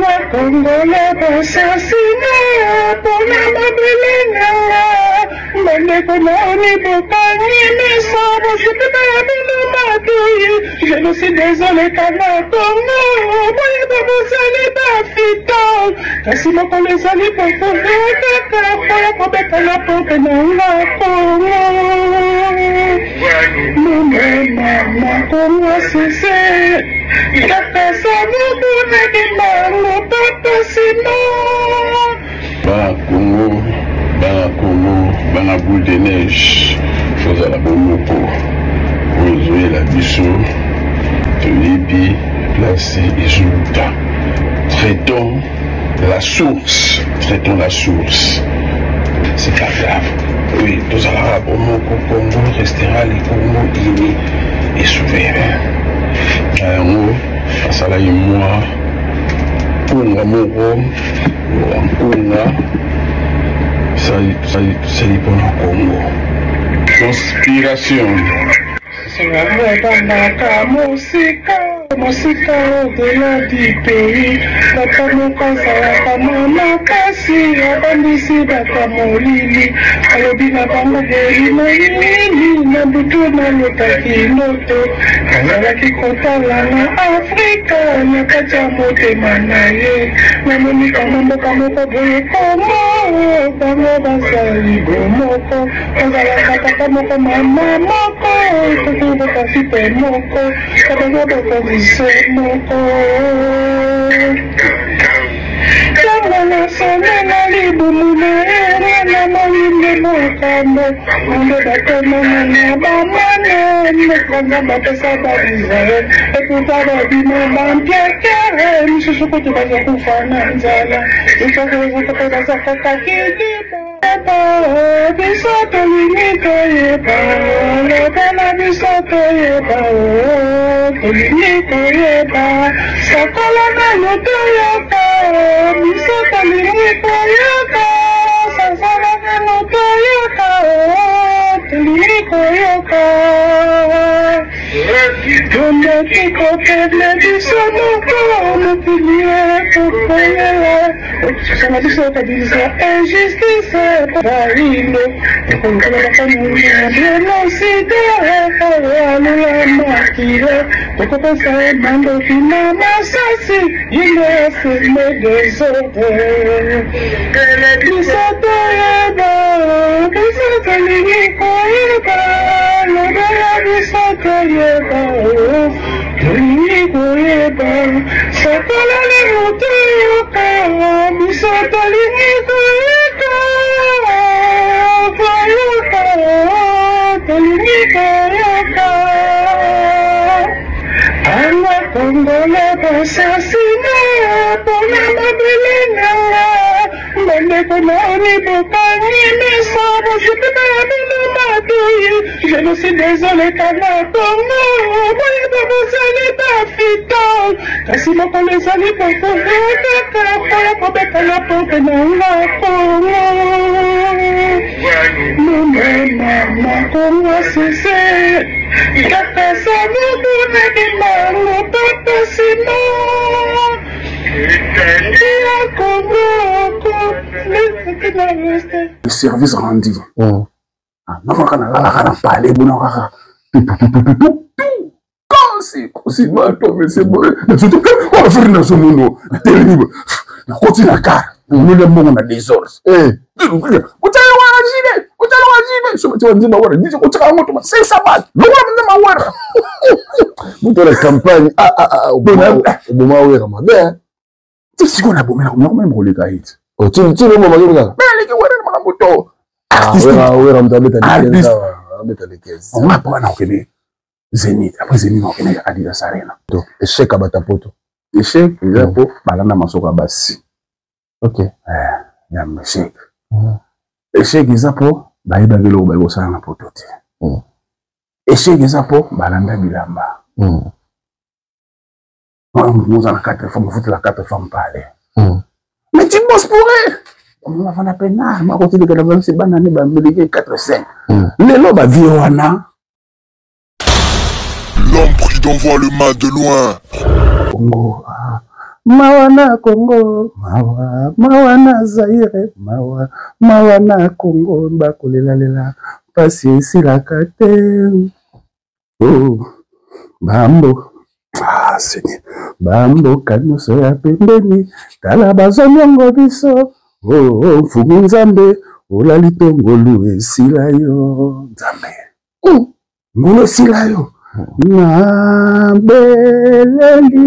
la Congolais assassiné pour la Babylone. Je ne suis désolé qu'à la Congo, vous allez m'affitant. Kasi moko les allez pour la porte dans la Congo. Maman, comment c'est? Il a fait ça, vous n'avez pas sinon. Congo, bana boule de neige, chose à la bomoko, Rozoé la bichot, Tolibi, placé et Jouta. Traitons la source, c'est pas grave. Oui, tous à la bomoko, Congo restera les Congo unis et souverains. En haut, ça là, moi, Congo, Moro, Congo. C'est pour le Congo. Conspiration. C'est la musika au-delà du pays. Papa mokazalaka mama kasi abandisi bata molili. Alobi na bango bolimo nini na butu nalotaki noto. Azalaki kotala na Afrika na kati ya motema na ye. Namoni kama mboka moko boye Kongo. Bango bazali bomoko. Bazalaka tata moko mama moko. Tokoka kasi pe moko. Kabango bakozise moko. Tango nasone na libumu na era na moyinde mokambo. Mando bakomana na bamane. Mekonga bapesa babizae. Ekuta babima bampiekere. Misusu kote baza kufa na nzala. Ikakeze kote baza kakakidiba. Bisoto limito yeba, lobela bisoto yeba, limito yeba, sakola na loto yoka, bisoto limito yoka, sasala na loto yoka, limito yoka. Donde kiko keble bisoto kono tilie kukoyela, sama bisoto bisa injustice. Barilo, con la familia de los ideales, la máquina, poco pensar mando fina más así, y me hace me desorden. Bisoto yeba, bisoto limiko yeba, lo de la bisoto yeba, limiko yeba, sakola le moto yoka, bisoto limiko yeba. Alla Congolais assassiné pour la Babylone. Je ne suis désolé qu'à la Congo, vous allez m'affitant. Kasi moko les allez pour la porte dans la Congo. Maman, comment c'est? Il a fait ça, vous n'avez pas sinon. Le service rendu. Non, c'est moi, c'est bon. On va faire dans ce monde. On continue à car. Nous le monde a des ordres. C'est ça, la campagne. Tu sais qu'on a beau, mais on a même roulé gaït. Oh, tu le moment là. Mais les gars, on va pas en Zénith. Après Zénith, on va Adidas Arena. Échec à Batapoto. Échec, il a pour Balana Masoka Bassi. Ok. Il y a un échec. Échec, il a pour Baïba Velo Baïbosa na Potote. Échec, il a pour Balanda Bilamba. Nous avons 4 femmes, vous la 4 femmes parler. Mais tu bosses pour eux. On va faire la peine. Ma côté de la c'est banane, bah, me 4-5. Les lobes à Viwana. L'homme prudent voit le mal de loin. Congo, mawa na Congo, mawa na Zaire, mawa na Congo, bakolela pasi esilaka te. Oh, bambo. Ah, Seigneur. Bambo kanyuso ya pembeni, tala bazongongo biso. Oh, mfumu Nzambe, olali tongolu esila yo. Nzambe. Ngolo esila yo. Na beleli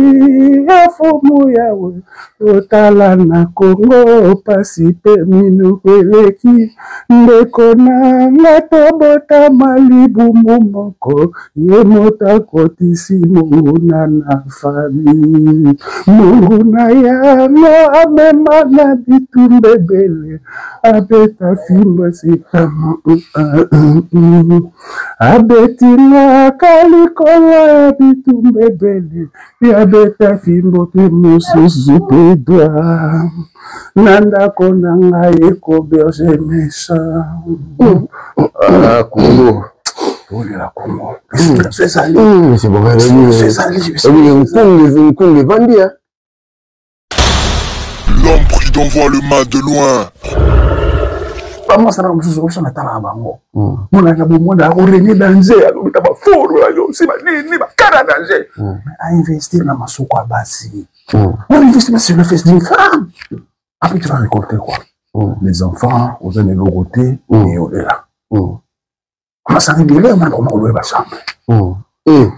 afumu yawe otala na Congo pasi pe minu eleki ndeko na ngatobota malibumu moko ye mota kotisi munguna na fami munguna yango amema na bitumbebele abeta fimba sikamu abetina kali kola bitumbebele ya beta fimbo pe mususu pe doa nanda konanga eko berge mesa Congo la Congo c'est ça c'est bon c'est ça Congo vendia l'homme prudent voit le mal de loin. Moi, ça n'a pas besoin de faire bango. Mon a besoin de danger, alors il va fort là, c'est pas ni cara danger. À investir dans ma souka basi. On investit sur le fils d'une femme. Après tu vas récolter quoi? Les enfants, aux années de côté et au là. On ça régulier maintenant on va chambre. Et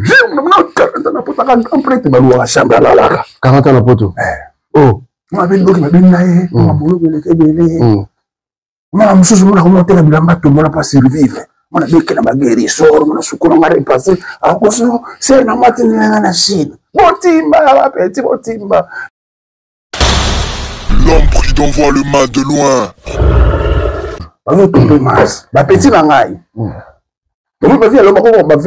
j'ai mon 40 ans pour ta grand prêtre ma loi chambre là là. 40 ans pour tout. Oh, on avait le document bien là, on a boulot le kebele. Moi, je suis remonté à la tout le monde n'a pas survivre. On a dit que la guerre sort, on a su qu'on a repassé. Alors, c'est la matinée dans la Chine. Botimba, petit Botimba. L'homme prudent voit le mal de loin. Alors, tout le monde, la petite langaille. On va faire le baron, on va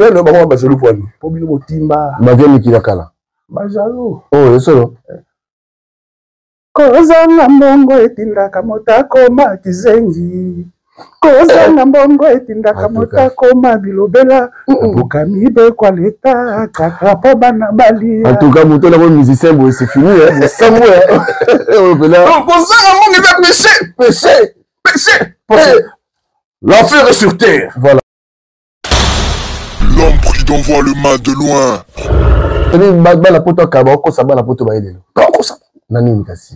faire le point. Pour bien Botimba. Ma vie, qui la cala. Bajalo. Oh, c'est ça. Kozanga mbongo etindaka motako makizengi kozanga mbongo etindaka motako mabilobela bokami be kwa leta kaka po bana bali en tout cas moto la bonne musicien bon c'est fini hein c'est moi kozanga mbongo eza péché l'enfer est sur terre voilà l'homme prudent voit le mal de loin bala poto kaba ko sabala poto ba elelo ko sabala nani kasi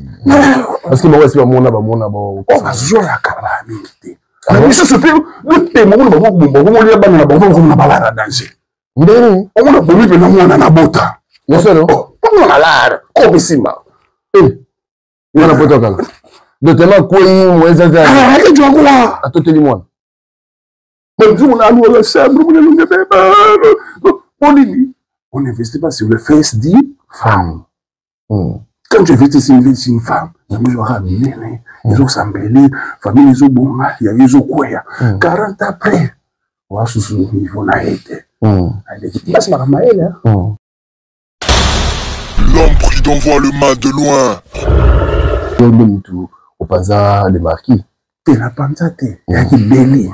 parce que moi c'est pas mon on va jouer à calamité mais ce se fait le thème on va les bana ba on va balala danger ndeni on va boliver na mwana na bota yeso no on a lara ko bisima mwana poto kala de tellement quoi mweza za ah je vois atoteli mwana bon je m'en allo la chambre on le bébé on n'investit pas sur le face dit femme. Quand tu investis sur une femme, ils ont ramené, ils ont s'embellé, famille ils ont bon, ils ont quoi, 40 après, on va sous ce niveau là été. L'homme prudent voit le mal de loin. Au Panza, les marquis. C'est la pansate, il y a qui béli.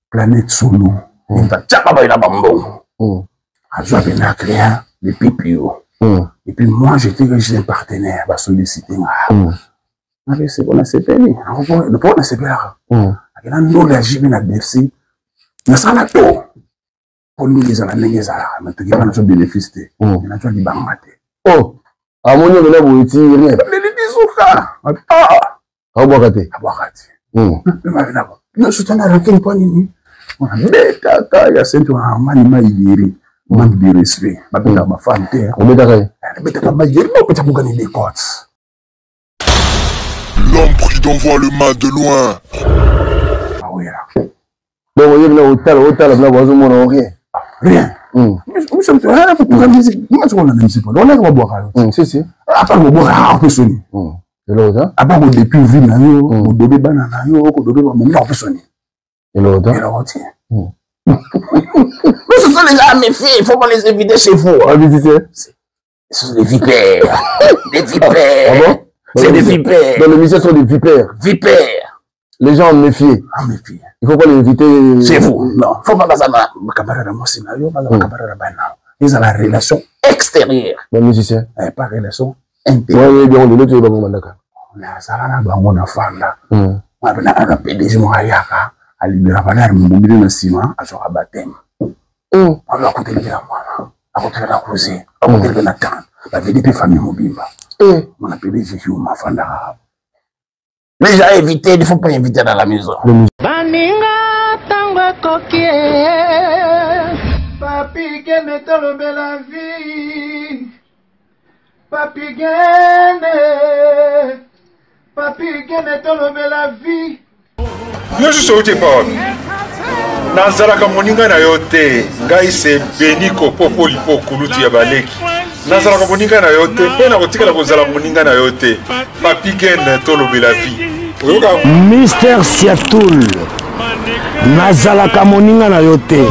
Planète solo. Il va tchapa la bambon. Je vais bien créer des pipio. Et puis moi, j'étais un partenaire, va solliciter. Mais c'est bon, c'est payé. Le point, c'est payé. Il y a un nom de la JB na DFC. Il y a ça là tout. Pour nous, les années, les années, mais tu vas nous bénéficier. Il y a un des banques. Oh, à mon niveau, là, vous étiez rien. Les bisouka. Ah, à Boakate. À Boakate. Je suis en train de point. On a bêta, il y a cette manima il manque de respect. Ma belle ma femme terre. On met d'accord. Bêta ma gueule, on peut pas gagner des côtes. L'homme prudent voit le mal de loin. Ah oui là. Bon, vous voyez là au tal là, vous avez rien. Rien. Nous sommes là pour la musique. Comment on a la musique? On a quoi boire? Si si. À part le boire, on peut sonner. Et l'autre? À part le depuis vie na yo, le bébé banana yo, le bébé on peut sonner. Et l'autre? Et l'autre. Mais ce sont les gens méfiés, il faut pas les éviter chez vous. Ah, mais ce sont des vipères. Des vipères. Ah bon? C'est des vipères. Dans l'émission, ce sont des vipères. Vipères. Les gens méfient. Ah, méfiés. Il faut pas les éviter. Chez vous. Non. Il faut pas que ça ma camarade à moi, c'est ma camarade à Bana. ils ont la relation extérieure. Les musiciens. Pas relation intérieure. Oui, bien, on est là, Bandaka. Ça là, on a fanda. On a PDG Moyaka. À libérer la mobile de ciment à son baptême. On va côté de la maman, à côté de la cousine, à côté de la tante, la vie de famille mobile. On a PDG qui m'a fanda. Mais j'ai évité, il ne faut pas inviter dans la maison. Baninga tango kokie. Papi gene tolo bela vie. Papi gene. Papi gene tolo bela vie. Yo suis sauté par Nazaraka moninga na yote ngai se beniko popo lipo kuluti ya baleki Nazaraka moninga na yote pe na kotika la kozala moninga na yote Papi Gen tolobela vie Mister Siatoul Nazalaka moninga na yote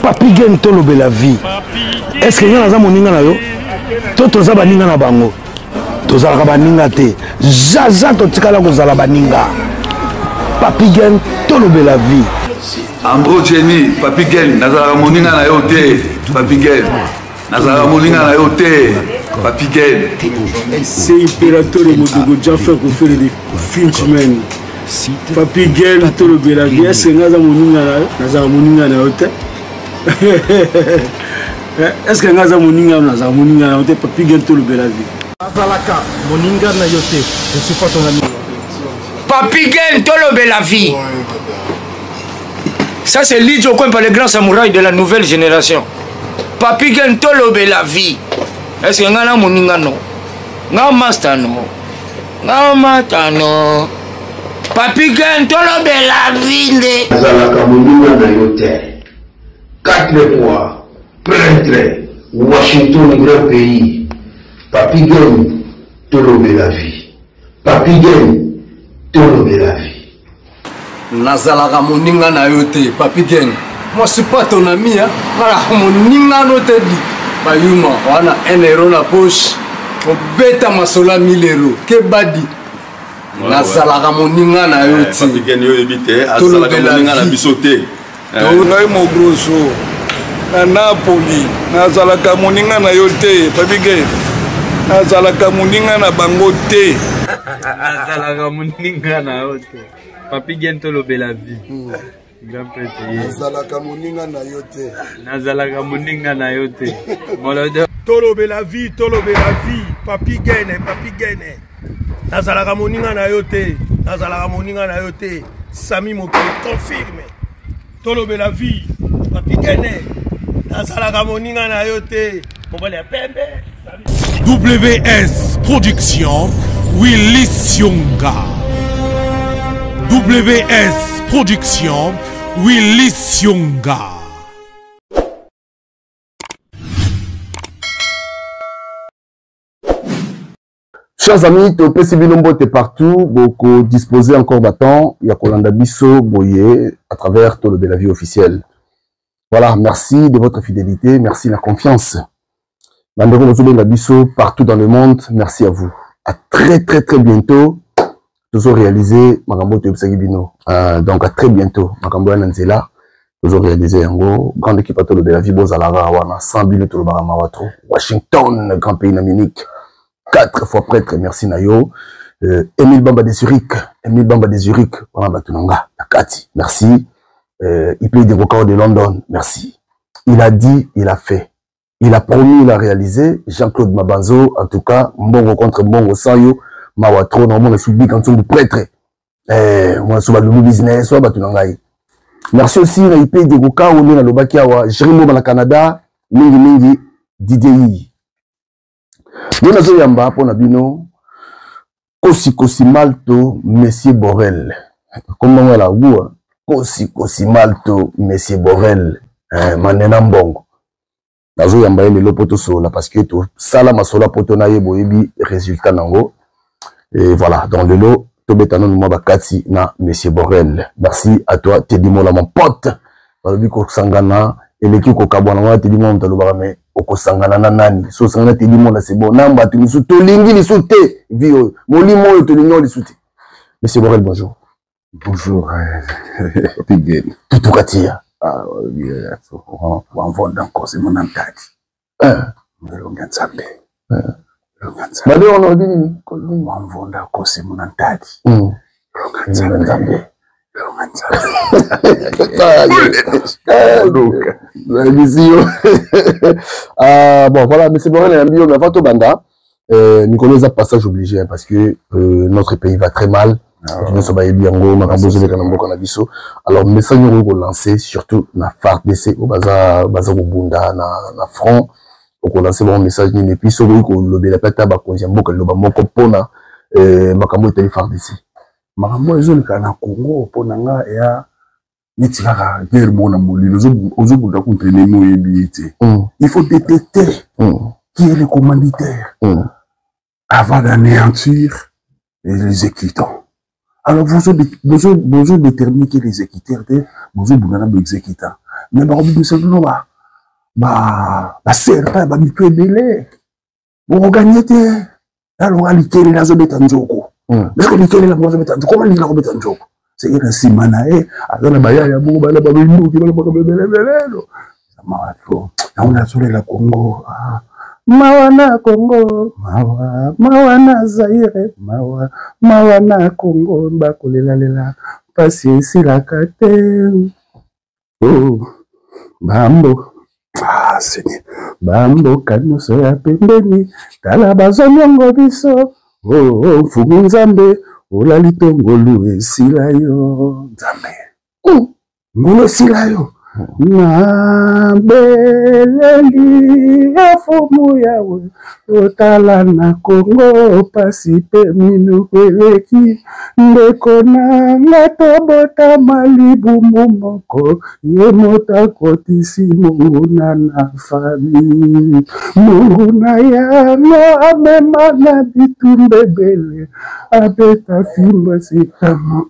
Papi Gen tolobela vie. Est-ce que y a moninga na yo toto za baninga na bango tozalaka baninga te jaza totikala kozala baninga Papi Gen tolobela vie. Ambro Jenny, Papi Gen, nazala moninga na yote, Papi Gen. Nazala moninga na yote, Papi Gen. C'est impérateur de Modogo Jaffa qui fait des Finchman. Papi Gen tolobela vie, c'est nazala moninga na yote. Est-ce que nazala moninga na yote, Papi Gen tolobela vie. Nazalaka moninga na yote, je suis pas ton ami. Papi Gen tolobela vie. Ça c'est Lidjo Kwempa, le grand samouraï de la nouvelle génération. Papi Gen tolobela vie. Est-ce que ngana moninga no? Nga master no. Nga mata no. Papi Gen tolobela vie. Nazalaka moninga na yote. 4 mois. Prêtre. Washington, grand pays. Papi Gen tolobela vie. Papi Gen tolobela vie. Nazalaka moninga na yote, Papi Gen. Moi je suis pas ton ami, hein. Nazalaka moninga no te di. Bayuma, wana 1 euro na poche. Obeta masola 1000 euros. Que badi. Nazalaka moninga na yote. Papi Gen yo ebite, azalaka moninga na bisote. Ngai mo grosso. Na Napoli, nazalaka moninga na yote, Papi Gen. Nazalaka moninga na bango te. Nazalaka moninga na yote. Papi Gen tolobela vie. Grand petit. Nazalaka moninga na yote. Nazalaka moninga na yote. Tolobela vie, Papi Gen. Nazalaka moninga na yote. Nazalaka moninga na yote. Sami Mokele confirme. Tolobela vie, Papi Gen. Nazalaka moninga na yote. Mobile pembe. WS Production, Willy Sionga. WS Production, Willy Sionga. Chers amis, Topé Sibilombo est partout, beaucoup disposé encore d'attente, il y a Kolanda Bisso, Boye, à travers tout le de la vie officielle. Voilà, merci de votre fidélité, merci de la confiance. Bandeko Mozobenga Bisso, partout dans le monde, merci à vous. À très bientôt. Toujours réalisé Makambo Tebsagibino. Donc à très bientôt. Makambo Nanzela. Toujours réalisé Yango. Grande équipe à tout de la vie. Bozalara, Wana, 100 000 tout le Baramawatro. Washington, grand pays d'Amérique. 4 fois prêtre, merci Nayo. Émile Bamba de Zurich. Wana Batunanga. Yakati, merci. Ipe de Rokao de London, merci. Il a dit, il a fait. Il a promis, il a réalisé. Jean-Claude Mabanzo, en tout cas, Mbongo contre Mbongo Sanyo. Mawatro, normalement, le public en dessous du prêtre. Moi, sur le business, soit batunangai. Merci aussi, na IP de Goka, on est dans le Bakiawa, Jérimo dans le Canada, Mingi, DDI. Nous avons yamba, pour Nabino, Kosi Malto, Monsieur Borel. Comment on la voix? Kosi Malto, Monsieur Borel, Manena Mbongo. Nazo yamba yele lopoto sola, parce que tout, sala masola poto na yebo yebi, résultat nango. Et voilà, dans le lot, Tobetano Mwabakati na Monsieur Borel. Merci à toi, Tedimo la mon pote. Balobiko Sangana, et l'équipe au Kabwana, Tedimo Mtalobame, Oko Sangana Nani, So Sangana Tedimo la c'est bon, Namba, tu nous soutes, Tolingi les soutes, Vio, Molimo, Tolignon les soutes. Monsieur Borel, bonjour. Bonjour, Papi Gen. Tutukatia. wamvonda nkosi muna mtati melonga nzambe bade ono dini wamvonda nkosi muna mtati melonga nzambe bon voilà, mais c'est bon, mais avant tout banda Nicolas a passage obligé parce que notre pays va très mal. Alors message nous lancer surtout na FARDC au baza bunda na front pour lancer bon message ni puis so ko lobela pata ba konzia mboka loba moko pona makambo tele FARDC makambo ezoleka na Congo pona nga ya nitika guerre mona molilo ozobunda contre les moyebité il faut détecter qui est le commanditaire avant d'anéantir les exécutants. Alors, vous avez déterminé que les exécutants, vous avez des exécutants. Mais vous avez dit, serpent, vous avez délai. Vous gagnez, alors, vous avez la zone de Tanjoko. Mais vous avez la zone de Tanjoko. Comment vous avez Tanjoko? C'est une simanae, alors, la baya, ya bon, la babino, qui va le la Congo. Mawana Congo, mawana Zaire, mawana Congo, bakolela pasi esila kate. Oh, bambo, Seigneur, bambo kanoso ya pembeni, tala bazonyongo biso. Oh, mfumu nzambe, olali tongolu esila yo, nzambe. Ngolo esila yo. Na beleli afumu yawe otala na Congo pasi pe minu peleki ndeko na ngatobota malibu mumoko ye mota kotisi munguna na fami munguna yango amema na bitumbebele abeta fimba sitama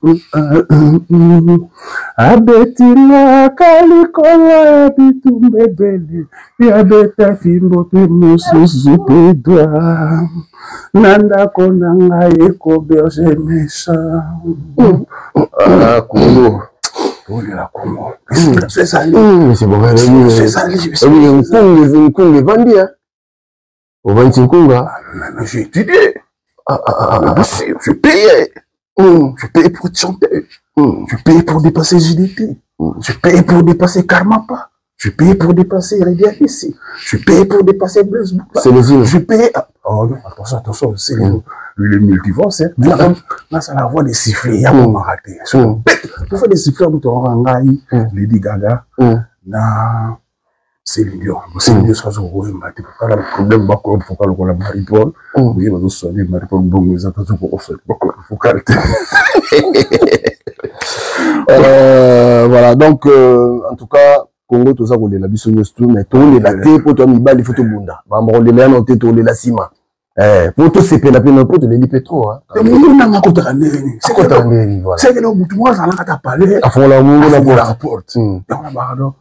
abetina kali kola bitumbebele ya beta fimbo pe mususu pe doa nanda konanga eko berge méchant Congo la Congo c'est bon Nkunge vandi hein au 25 Kunga j'ai étudié je payais pour chanter je payais pour dépasser JDT. Je paye pour dépasser Karmapa. Je paye pour dépasser Redialissi. Je paye pour dépasser Blaise Bouba. C'est les îles. Je paye. Oh non, attention, c'est le multiverse. Mais là, ça la voix des sifflets. Il y a un raté. Pour faire des sifflets, on a Lady Gaga. C'est l'idiot. C'est l'idiot, ça se voit. Le problème, pourquoi le Marie-Paul. Oui, on a soigné Marie-Paul. Bon, mais attention, pour faire voilà, donc en tout cas, Congo, tout ça, on est la biso tout, mais tout les datés pour toi, il faut tout bunda. On est là, on est tout la cima. Pour tout c'est la peine pour te les pétro. C'est quoi ta nez? C'est que nous, moi, ça n'a pas parlé. À fond, la moule, la rapporte. On a barre.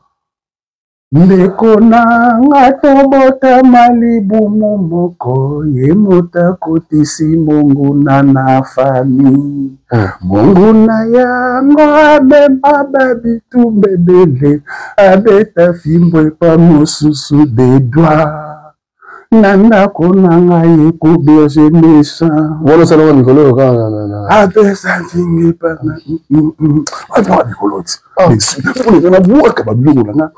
Ndeko na ngatobota malibu mumoko ye mota kotisi munguna na fami munguna yango abema babitumbebele abeta fimbo pa mususu de doigt nanda konanga ye ko berge méchant voilà ça va Nicolas abesa kingi pa na Nicolas pour les gens boire que babilo na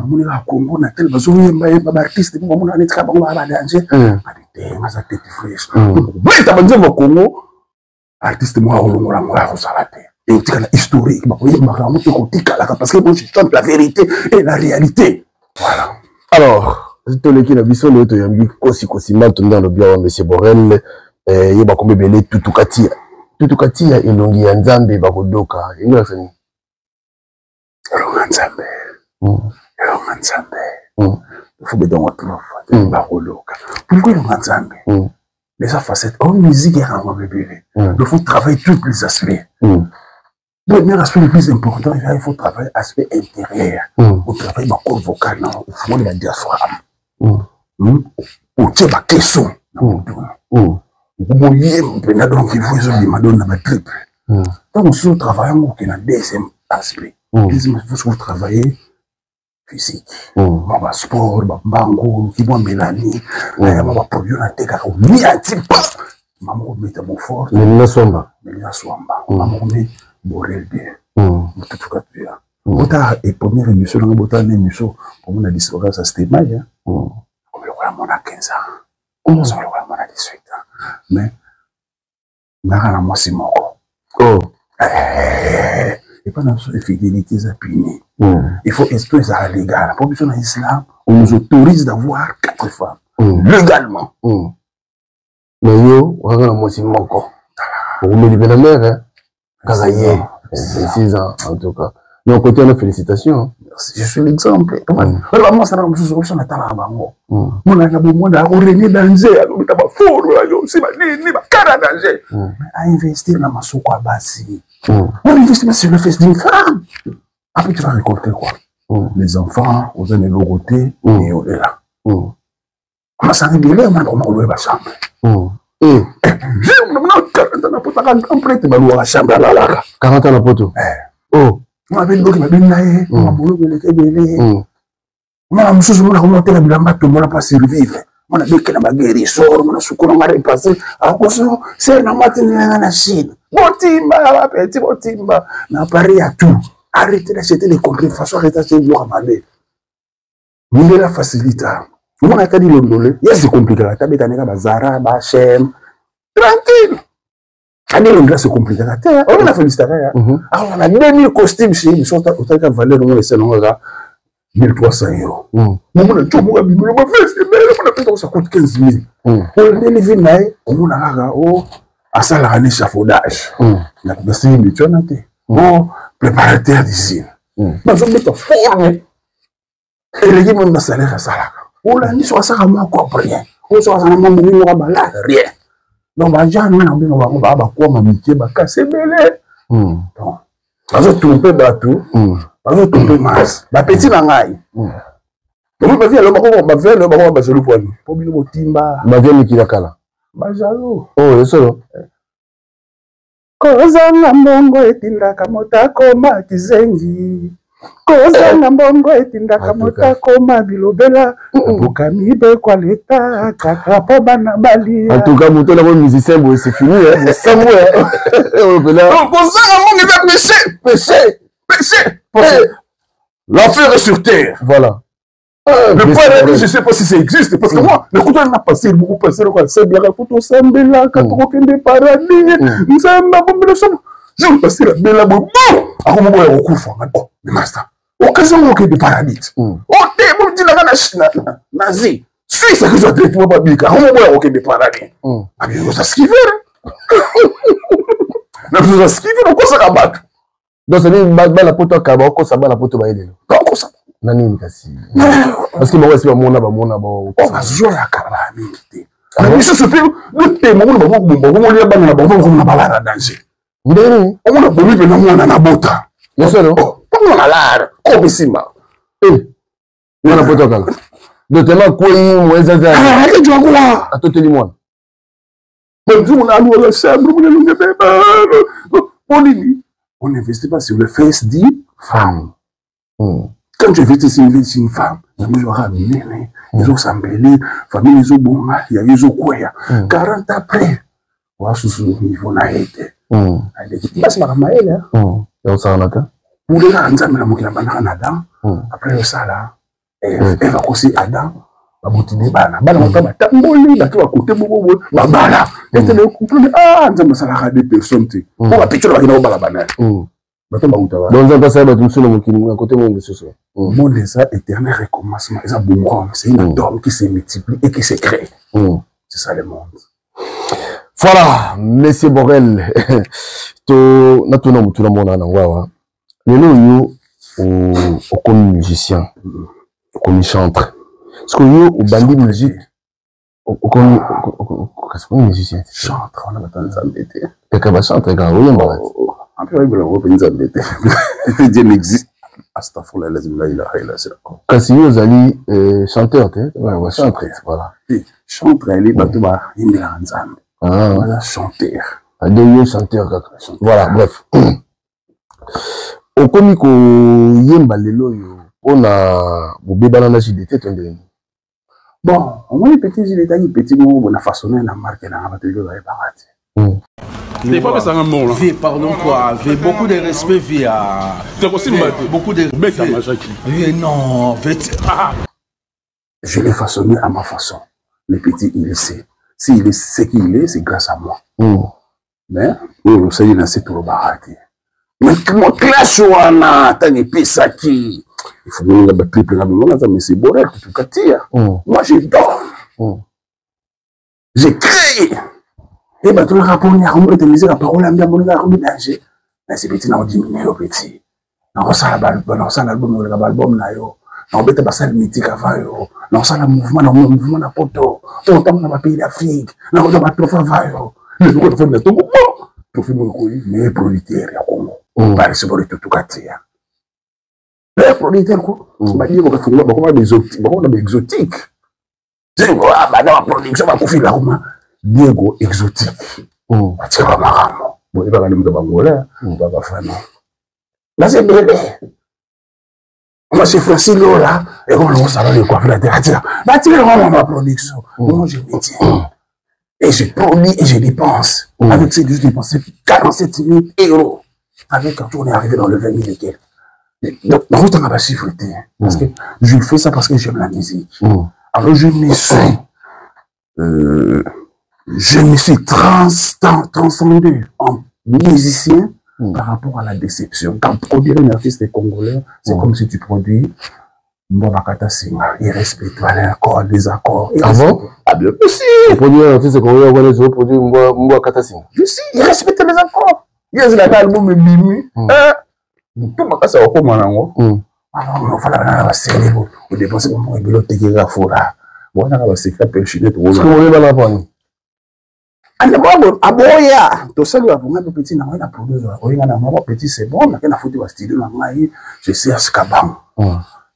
mon la Congo na tel bazo yemba ba artiste mo mona netka bango ba danger adite ngaza tete fresh beta banze mo Congo artiste mo olongola mo ya salate et tika la historique ba yemba ka mo ko tika la parce que moi je chante la vérité et la réalité voilà. Alors tout le qui na biso le to yambi kosi manto dans le bien monsieur Borel yeba kombe belé tutukatia elongi ya nzambe bakodoka inga sani Nzambe. Il faut que dans votre pourquoi le Nzambe? Les facettes, en musique, il faut travailler tous les aspects. Le premier aspect le plus important, il faut travailler l'aspect intérieur. Vous travaillez ma corps vocal, il faut de la diaspora. Au tient ma question. Vous voyez, donc il faut que Madonna ma triple. Donc, si vous travaillez, il y a un deuxième aspect. Il faut travailler physique. Baba sport, bango, qui boit mélanie, baba produit la teka, ni un type. Maman métamorphose. Melina Swamba. Melina Swamba. Maman Borel de. Tout cas pur. Bota et première émission dans bota une émission pour mon discours ça c'était mal. On le voit mon à 15 ans. On le voit mon à 18 ans. Mais n'a moi c'est mon oh. Et pas dans les fidélités à punir. Il faut espérer ça légal. Pour que dans l'islam, on nous autorise d'avoir 4 femmes légalement. Mais yo, on a moi c'est mon corps. On met les mère hein. Caraye. C'est 6 ans en tout cas. Mais on côté la félicitation. Merci. Je suis l'exemple. Alors moi ça nous solution à tala bango. Mon a besoin d'avoir René danger, alors il t'a fort là yo, c'est ni ba cara danger. À investir dans ma soko basi. On investit sur le fils d'une femme. Après tu vas récolter quoi? Les enfants, aux années loroté et au là. On s'en réguler man comment on va la chambre. Et je me 40 ans pour ta complète ma loi chambre là. 40 ans la poto. Oh. On a bien bloqué, on a bloqué les kébélés. On a remonté la bilamba, tout le monde n'a pas survivre. On a bloqué la guérison, on a soukou, on a repassé. Alors, c'est la matinée dans la Chine. Botimba, petit botimba. On a paré à tout. Arrêtez d'acheter les contrefaçons, arrêtez d'acheter les amalés. Vous la facilité. On a dit l'ondolé. Il y a des compliqués. La table est à Bazara, Bachem. Tranquille. C'est compliqué. On a fait l'histoire. Alors, on a 2000 costumes chez nous. On a valeur de 1300 €. On a tout le monde a ça coûte 15 000. On a des vinailles. On a un échafaudage. On a des vinailles. On préparateur d'usine. On a des formes. Et les gens ont un salaire à ça. On a dit sur ça, on a encore rien. On a dit sur ça, on a rien. Donc, on va quoi m'amitié, casser belé. Donc, on va tromper bateau, on va tromper masse. La petite langaille. On va faire le bateau, pour le timba. Ma vie qui la cala. Bajalo. Oh, c'est ça. Kozanga mbongo etinda kamota koma kizengi. Kozanga mbongo etinda kamota koma bilobela. Bukamibe kwa leta kaka po bana bali. En tout cas, moto la bonne musicien, c'est fini hein. C'est moi. Kozanga mbongo va péché. L'enfer est sur terre. Voilà. Le paradis, je ne sais pas si ça existe, parce que moi, le coup, on a passé, beaucoup passé, c'est bien, quand on s'en met là, quand on a des paradis, nous sommes là, je vais passer la belle là, bon, alors on va recouvrir, oh, le master, occasion de des paradis. Oh, t'es bon, tu n'as pas nazi, suis ça que je vais te faire, babica, on va recouvrir des paradis. Ah, mais vous avez skivé, mais vous avez skivé, on va se rabattre. Donc, c'est une balle à poto à cabot, ça va la poto à aider. Donc, ça. Nani kasi parce que moi aussi mona on va jouer à calamité mais ce c'est le thème on va on lia bana ba on na balala danger ndeni on na bomi pe na mwana na bota yes no on na lara ko bisima mwana poto kala de tema ko yi mweza za ke jwa kwa atoteli mwana bonjour na nous le chambre nous ne pas on n'investit pas sur le face dit femme. Quand je vais te signer une femme, ils ont ramené, ils ont semblé, famille, ils ont bon, ils ont quoi, 40 après, voilà ce niveau n'a été. C'est ma maille, on s'en a pas. Pour les gens, ils ont mis la banane à Adam, après le ça elle va aussi Adam, va monter des bananes, on va tamboli, là, tu vas côté, bala, et tu vas comprendre, ah, nous avons des personnes, on va pitcher la banane. Donc, ça passe à la côté de mon monde des éternel recommencement. C'est une dorme qui se multiplie et qui se crée. C'est ça le monde. Voilà, Monsieur Borel. Tout le monde comme musicien, comme chanteur. Est-ce que vous avez bandit musique? Qu'est-ce que musicien? Chanteur, on a besoin de s'embêter. Quelqu'un va chanter, quand vous un peu Dieu n'existe. Astafurlah, Kasi vous allez chanteur, ouais, chanteur, voilà. Chanteur, il est bateau, il est ensemble. Voilà, chanteur. Chanteur, voilà, bref. Au comico yemba lelo yo On a bobé banana JDT tondé. Bon, on voit les petits JDT qui petits mots on a façonné la marque là, on va te dire des fois que ça un mot là. Pardon quoi, beaucoup de respect via. C'est possible beaucoup de non, je l'ai façonné à ma façon. Le petit il le sait. S'il est ce qu'il est, c'est grâce à moi. Mais on sait il a c'est trop baraté. Mais comment clash wana tani pesa qui il faut que la clip là mais c'est bon tout cas. Moi je donne. J'ai créé. Et bah tout le rapport n'y a rien de misère la parole bien mon gars danger. Mais c'est petit na diminuer au petit. Non ça l'album l'album na yo. Non bête pas ça mythique avant yo. Non ça le mouvement na poto. Tout temps na pays d'Afrique. Non on va trop faire yo. Le gros fait de tout bon. Pour faire mon colis mais producteur ya Congo. Bah c'est pour tout katia. Mais producteur quoi. Bah dire que faut pas des exotiques, des exotiques. C'est quoi bah dans la production va confier la roman. Diego exotique. Tu vas maramo. Bon, il va aller me demander là. On va faire non. Là c'est bébé. Moi c'est Francis là. Et on va savoir de quoi faire la terre. Bah tu vas ma production. Moi je métier. Et je produis et je dépense. Avec ces 10 dépenses 47 000 €. Avec quand on est arrivé dans le 20 000 et quelques. Donc dans on va chiffrer. Parce que je fais ça parce que j'aime la musique. Alors je me suis transcendu en musicien par rapport à la déception. Quand produire un artiste congolais, c'est comme si tu produis Mbonakata Singa. Il respecte les accords, les accords. Avant? Ah bien aussi. Tu produis un artiste congolais, on va produire Mbonakata Singa. Je sais, il respecte les accords. Il y a un album de Mimi. Tout ma casse au commandant. Alors, on va la serrer. On dépense pour moi, il veut te dire à Fora. Bon, on a secret pelchinet. Est-ce qu'on va la prendre? Aboya, to salut à vous, petit, n'a rien à produire. Petit, c'est bon, mais quand on a foutu au studio, je sais à ce qu'abam.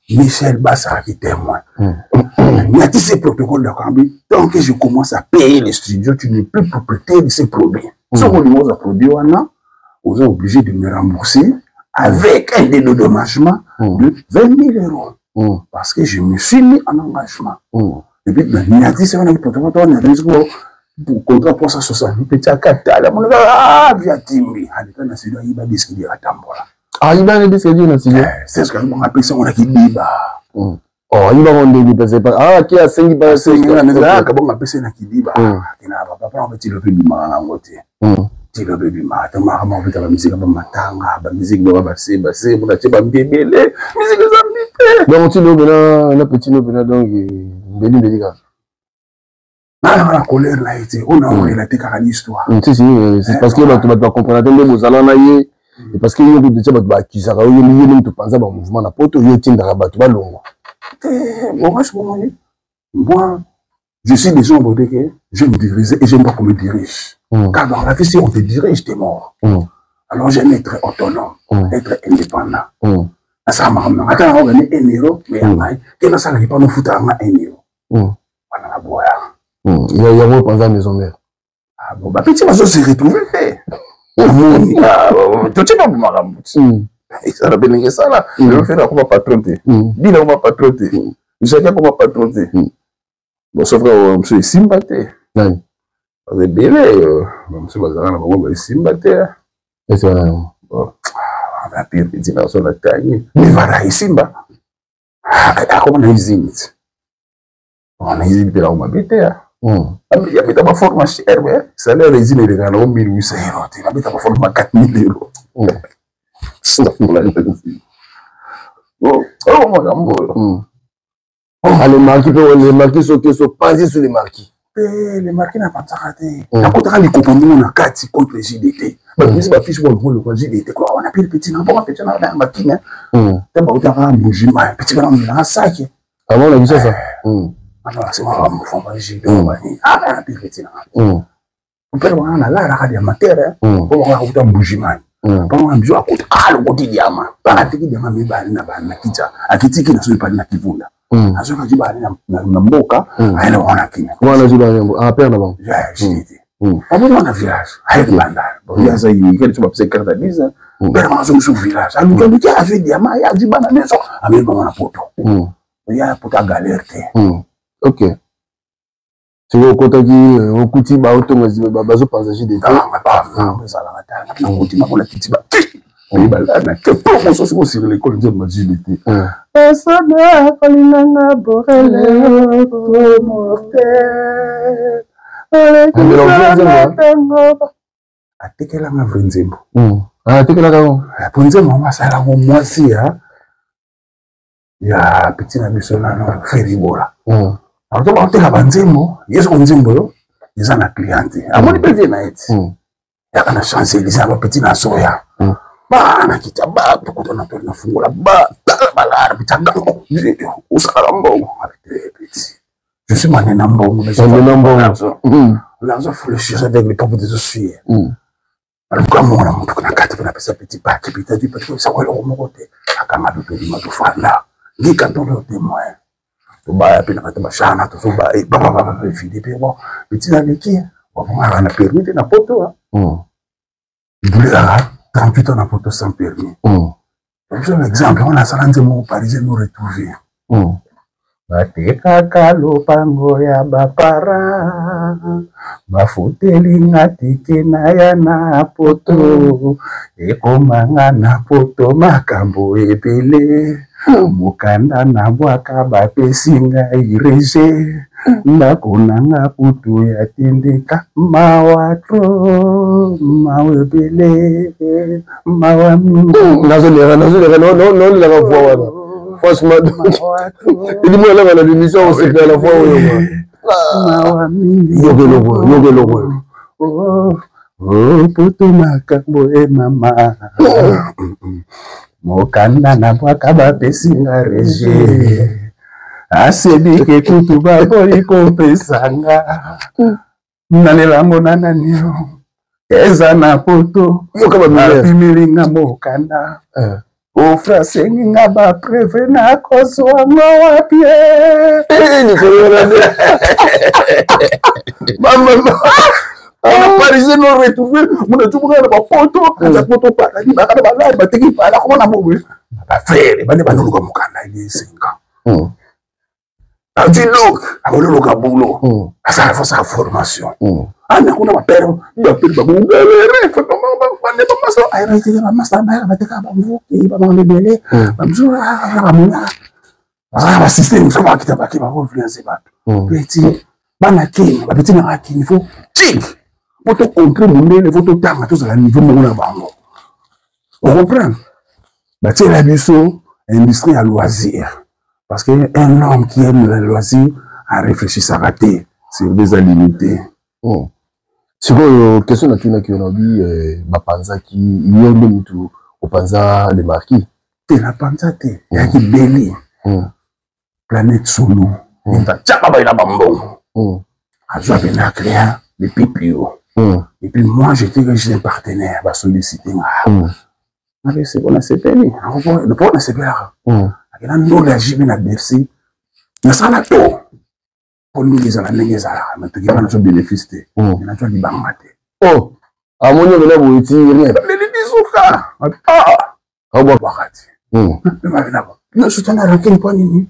Michel Bassara qui témoin. Il y a ces protocoles de Cambi. Tant que je commence à payer les studios, tu n'es plus propriétaire de ces produits. Si on a produit, on est obligé de me rembourser avec un dédommagement de 20 000 €. Parce que je me suis mis en engagement. Et puis, il y a 10 ans, pour contrat pour ça, 60 petit à 4 mon gars, via Timbi. Il va disque de la tambola. Ah, il va disque de la tambola. C'est ce que on appelle ça, on a qui biba. Oh, il va vendre des passes. Ah, qui a 5 passes. On appelle ça qui biba. Il n'a pas un petit peu de mal à côté. Tu le bébé, ma maman, tu as la musique, la musique, basse, on a fait un bébé, musique, donc, tu l'as petit, donc, béni, la colère là été, on a relaté car l'histoire. C'est parce que tu vas comprendre les allons et parce que il y a des gens qui ça il y a tu penses à mouvement na poto il tient rabat tu vas longo. Moi je suis des gens que je me dirige et j'aime pas qu'on me dirige. Car dans la vie si on te dirige t'es mort. Alors j'aime être autonome, être indépendant. Ça m'a ramené. Attends, on a un euro mais que ça n'arrive pas nous foutre à 1 euro. Voilà la boire. Il y a un pensé à maison mère. Ah bon, bah petit, je suis retrouvé. Tu sais pas pour ma ramboute. Ça va bien ça là. Je vais faire comment patronner. Dis là, on va patronner. Je sais pas comment patronner. Bon, sauf que monsieur est sympathique. Vous êtes bébé. Monsieur Bazarana, on va sympathique. Et ça, bon, on va pire petit dans son taille. Mais voilà, il simba. Ah, comment on hésite? On hésite de la on m'habite. Il y a des formes chères, mais ça l'air les îles de 1 800 €. Il y a des formes à 4 000 €. Les marquis sont pas sur les marquis. Les marquis n'ont pas de raté. La côte à l'écopamie, on a 4 contre les JDT. Mais si ma fiche va le JDT, on a pris le petit, on a petit, on a un marquis. T'as pas autant un bougie, petit, on a un sac. Avant, on a vu ça. Alors, c'est moi, on fait un JDT. Ah, on a pris le petit. On peut avoir un là, la radio amateur, on va avoir un bougie. Pendant un jour, le quotidien, par la technique de ma mère, à qui tiki n'a pas de kivunda. À ce que tu vas na mboka, elle a un akina. Voilà, je vais à perdre avant. J'ai dit, On va village. Avec Bandal. Il y a ça, il y a des choses qui carte à 10 ans. Ben, on va au village. Alors, il y a des diamants, il y a des bananes. Ah, mais on a poto. Il y a un poto à galère. Ok. C'est au côté qui, au coutil, bah, auto, mais bazo passager des temps. Non, mais pas, non, ça la rata. Non, coutil, ma petite bah. On est balade, que pour mon sauce sur l'école de magilité. Asana, Palinanga, Borele, mortel. Atekela nga Vrinzembo. Atekela kako. Vrinzembo masala ko mwasi ya petit na biso na Feribola. Alors to ba teka banzembo, yeso nzembo yo, eza na cliente. Amoni pe vie na eti. Ya kana chance elisa ba petit na soya. Ba na kita ba to ko na to na fungula ba tala balara bitanga. Usala mbongo avec petit. Je suis mané na mbongo, mais l'argent faut le chercher avec les capes de soucis. Alors comme on a mon truc na carte na pesa petit paquet petit du parce que ça va le remonter. Akanga de tout ma to fala. Ni quand on le témoin. To ba pe na kata bashana to so ba e ba fidi pe bon. Petit na leki. On va na permis na poto. Il voulait 38 ans na poto sans permis. Comme exemple, on a salanze mon parisien nous retrouver. Bateka kalopango ya bapara bafuteli ngatike na ya na poto ekomanga na poto makambo ebele mukanda na bwaka bapesinga ireje ndakonanga putu ya tindika mawatro mawebele mawami nazolera non la voix wana. Franchement, il dit moi là dans l'émission on s'est fait à la fois oh puto makambo e mama mokanda na bwaka bapesinga reje asebike kutu baboli kopesanga nanelango nananio eza na poto apimilinga mokanda Ofra senga ba preve na kozwa wapi Mama parisien no retrouver mon tubuka na poto za poto para ni bakana balari bateki para ko na mobwe ba frère bane baluka mukanda ile senga look aboluka bulo asa fa sa formation ana kuna mapere ba ngere fa ne pas master ay rete ba master ba bateka ba mvuki ba ngibele ba mzura amuna ba system so ba kitaba ki ba influencer ba petit bana king ba petit na king faut chic pour contrer mon il faut tout tanga tout ça niveau mon na bango on comprend ba tiens la biso industrie à loisir parce que un homme qui aime le loisir a réfléchi sa raté sur des limités. C'est quoi question na qui on a dit bapanza qui yende mutu opanza le marquis te na panza te ya ki beli planète solo nta chapa ba ina bambon azwa bena créa les pipio et puis moi j'étais un partenaire ba solliciter avec c'est bon c'est payé le pour na c'est bien akena ndo la jibe na Bercy na sala to pour nous les ala ndenge ezala mais to kibana so bénéfice te na to libanga te amonyo bela boiti rien les disuka abo wakati na na sutana rakini kwa nini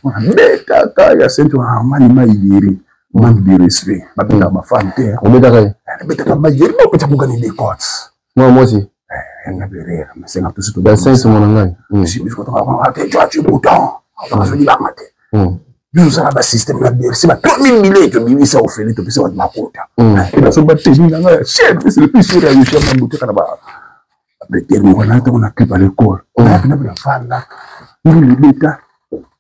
on beta ka ya sento na mani maigiri manque de respect ba beta ma femme te on beta kai beta ka maigiri ko ta mungani des côtes moi aussi nga berera mais c'est tout ce dans 5 mon ngai si ko ta ba te tu bouton on se dit ba mate nous avons un système là c'est pas 3000 milliers que bibi ça offert to pesa wa makota et là so ba te ni nga chef c'est le plus sûr à lui faire mambote kana ba betermo on a clip à l'école on a bien la femme là nous l'état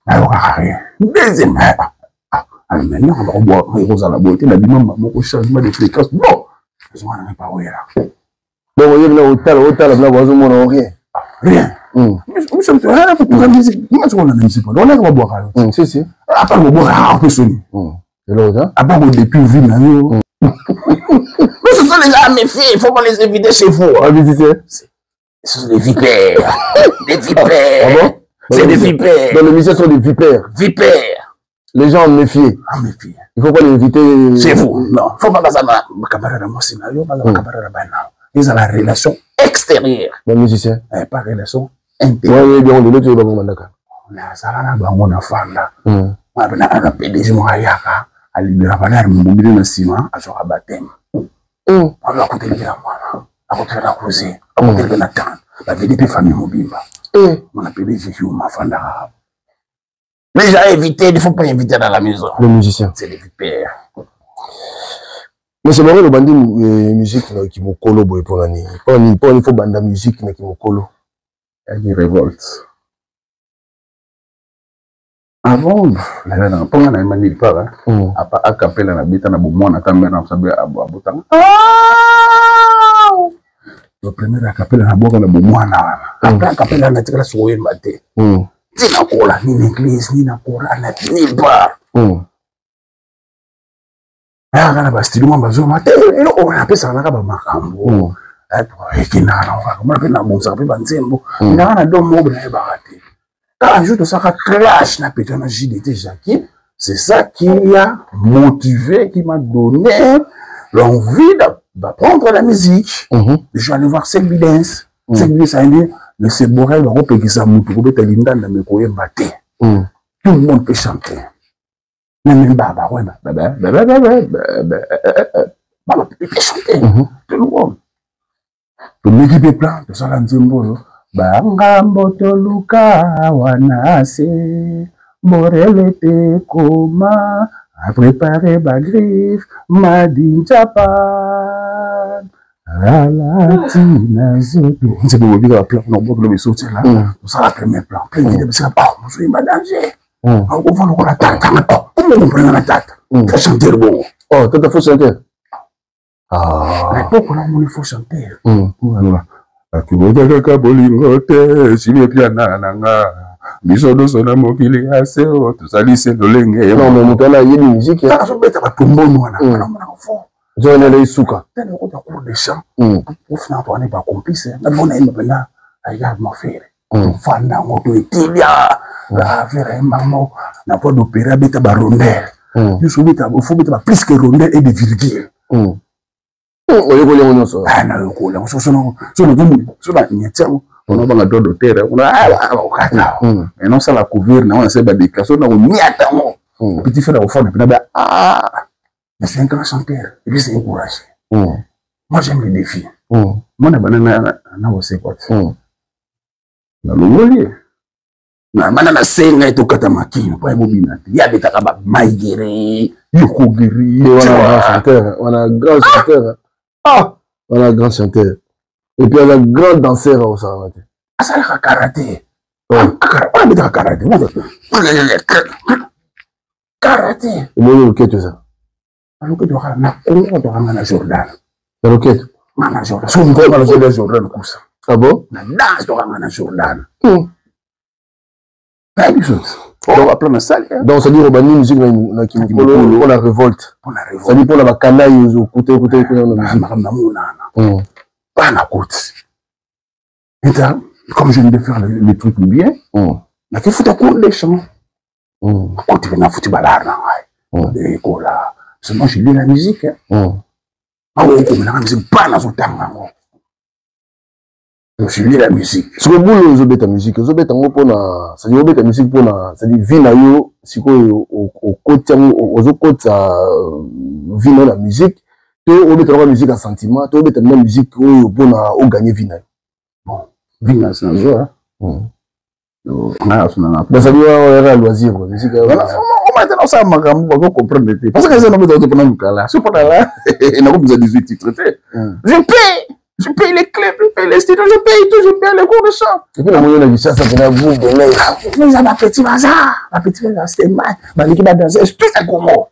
alors rien deuxième alors maintenant on va boire rose à la beauté la bimama mon changement de fréquence bon je m'en ai pas ouais là donc il y a là hôtel là voisin mon rien monsieur tu as pour la musique moi je connais musique on a boire si si à part boire on peut sonner c'est là à part depuis vie là ce sont les gens méfiés il faut pas les éviter chez vous ce sont des vipères des vipères c'est des vipères dans l'émission sont des vipères Les gens méfient. Il faut pas les inviter. C'est vous. Non. Faut pas que ça ma camarade moi scénario, ma camarade bana. Ils ont la relation extérieure. Les musiciens. Pas relation intérieure. Oui, bien on est là tu mandaka. Na sala na bango na fanda. Moi bana ana PDG mo ayaka. Ali de la valeur mo mbili na sima azoka batema. On va côté de la mwana. À côté de la cousine. À côté de la tante. La vie de famille mobimba. On a PDG qui ma fanda. Mais j'ai évité, il ne faut pas inviter dans la maison. Les musiciens. C'est les pères. Mais c'est vrai, le bandit musique qui me colo pour l'année. Il faut banda musique qui me colo. Il y a des révoltes. Avant, pendant la manille pas, à Capella, la bête, on a beau na caméra, on s'habille à Boutan. Le premier à Capella, on a beau na Boumouana. Après, Capella, on a tiré sur le matin. Ni na kola, ni l'église, ni na Coran, ni bar. Ah, kana ba studio mamba zo mate, on appelle ça na ba makambo. Et qui n'a pas, on appelle na bonza pe banzembo. Na na dom mo na ba raté. Quand ajoute ça clash na pété na JDT Jackie, c'est ça qui a motivé, qui m'a donné l'envie d'apprendre la musique. Je suis allé voir Selby Dance. Selby ça dit le Seborel va repérer ça moutou ko beta linda na mekoye maté. Tout le monde peut chanter. Même baba ouais baba peut chanter. Tout le monde. Tout le monde est plein de ça la nzembo. Banga mboto luka wanase borele te koma a préparé ba griffe madinchapa. Alatina zoto. C'est pour vous dire plan, on va le sortir là. Ça la première plan. Plein de c'est pas, on se met danger. On va le la tata. On prend la tata. Faut chanter bon. Oh, toi faut chanter. Mais pourquoi on faut chanter? Voilà. Akibota kaka bolingo te, sibi piana nanga. Biso do sona mokili ase o, tusalise dolenge. Non, mais mutala yé musique. Ça so beta ba pombono wana. John ele suka. Tellement qu'on a cours de chant. Pour finir on n'est pas complice. La bonne aime maintenant. Regarde mon frère. Fanda ngoto etibia. La frère maman n'a pas d'opéra beta ba rondelle. Tu so beta faut beta plus que rondelle et des virgules. Ah na yokola so na nyetsango on va ngado dotere on a okata et non ça la couvrir na on sait ba déclaration na on niata mo petit frère au fond na ba mais c'est un grand chanteur et puis c'est encouragé. Moi j'aime les défis. Moi na banana na aussi quoi. Na longoli na banana senga to kata makino pa bobina ya betaka ba maigere yokogiri on a grand chanteur. Ah, on a grand chanteur. Et puis on a grand danseur au Saramate. Ah, ça a karaté. On a mis dans karaté. Karaté. Et moi, le quête, ça. Le quête, on a Jordan. Le quête. On a Jordan. On a Jordan. Ah bon? On a danse, on a Jordan. Pas une chose. On va prendre ça. Donc, ça dit, on a une musique pour la révolte. Ça dit, pour la canaille, écoutez, pas la côte. Et comme je viens de faire les trucs bien, il faut apprendre les chants. Quand tu viens à foutre balard, seulement je lis la musique. Ah oui, comme la musique, pas dans son temps. Je lis la musique. Ce que vous avez ta musique, vous avez ta musique pour la, c'est-à-dire vie na yo, si vous au côté vie na la musique, tu avez ta musique à sentiment, tu avez ta musique pour gagner vie na. Bon, vie na c'est un jeu. Mais ça dit on a loisir, musique. Maintenant ça m'a comprendre. Parce que ça n'a pas de problème là. C'est pas là. Il n'a pas besoin de 18 titres. Je paye les clés, je paye les studios, je paye tout, je paye les cours de chant. Et puis la moyenne de ça fait vous mais ça ma petite bazar, c'était mal. Ma l'équipe a dansé, tout ça comment.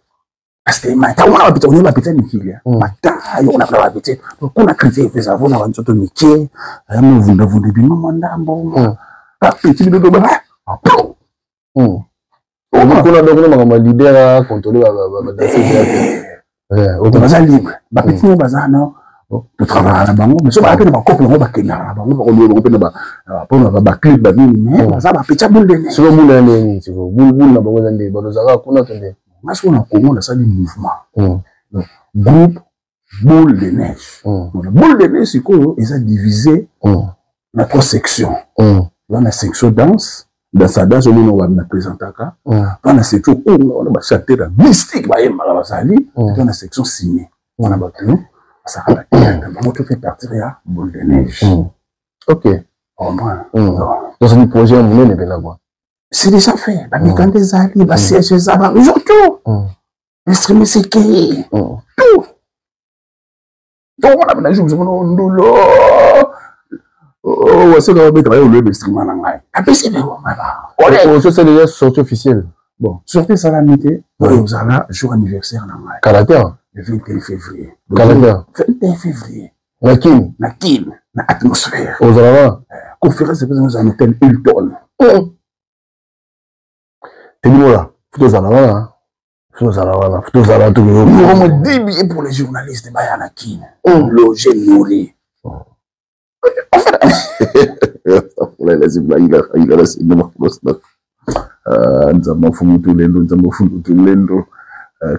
C'était mal. T'as on a petite, on a petite Nikilia. Matin, on a la petite. On a créé fait ça, on a un sorte de Nikier. On vous début manda bon. La petite de doba. On a donc un leader à contrôler la on est libre. Ma petite bazar non. tu travailles à la banque, mais si on a un couple, on va quitter la banque, on va clip, mais ça va petit boule de neige. C'est le boule de neige, c'est le boule de neige. Moi, je on a ça des mouvements. Groupe, boule de neige. Boule de neige, c'est quoi? Ils ont divisé dans 3 sections. Dans la section danse, dans sa danse, on va présenter. Dans la section on va chanter la mystique, dans la section ciné. On a battu. Ça va tout fait partir de la boule de neige. Ok. Dans ce projet, on est là. C'est déjà fait. Mais quand des alliés, siège, ça va. Tout. L'instrument, c'est qui? Tout. Donc, on a joué oh, c'est qu'on va mettre au l'instrument. Après, c'est bien. C'est déjà sortie officielle. Bon, sortez ça la nuit. Vous allez jour anniversaire. Caractère. Le 21 février. Calendrier. 21 février. La Kim. La atmosphère. Aux Arabes. Conférence de présidence en hôtel Hilton. Et nous là, photos Arabes. Photos Arabes. Photos Arabes. Nous avons 10 billets pour les journalistes de Bayana Kim. Logé, nourri. En fait,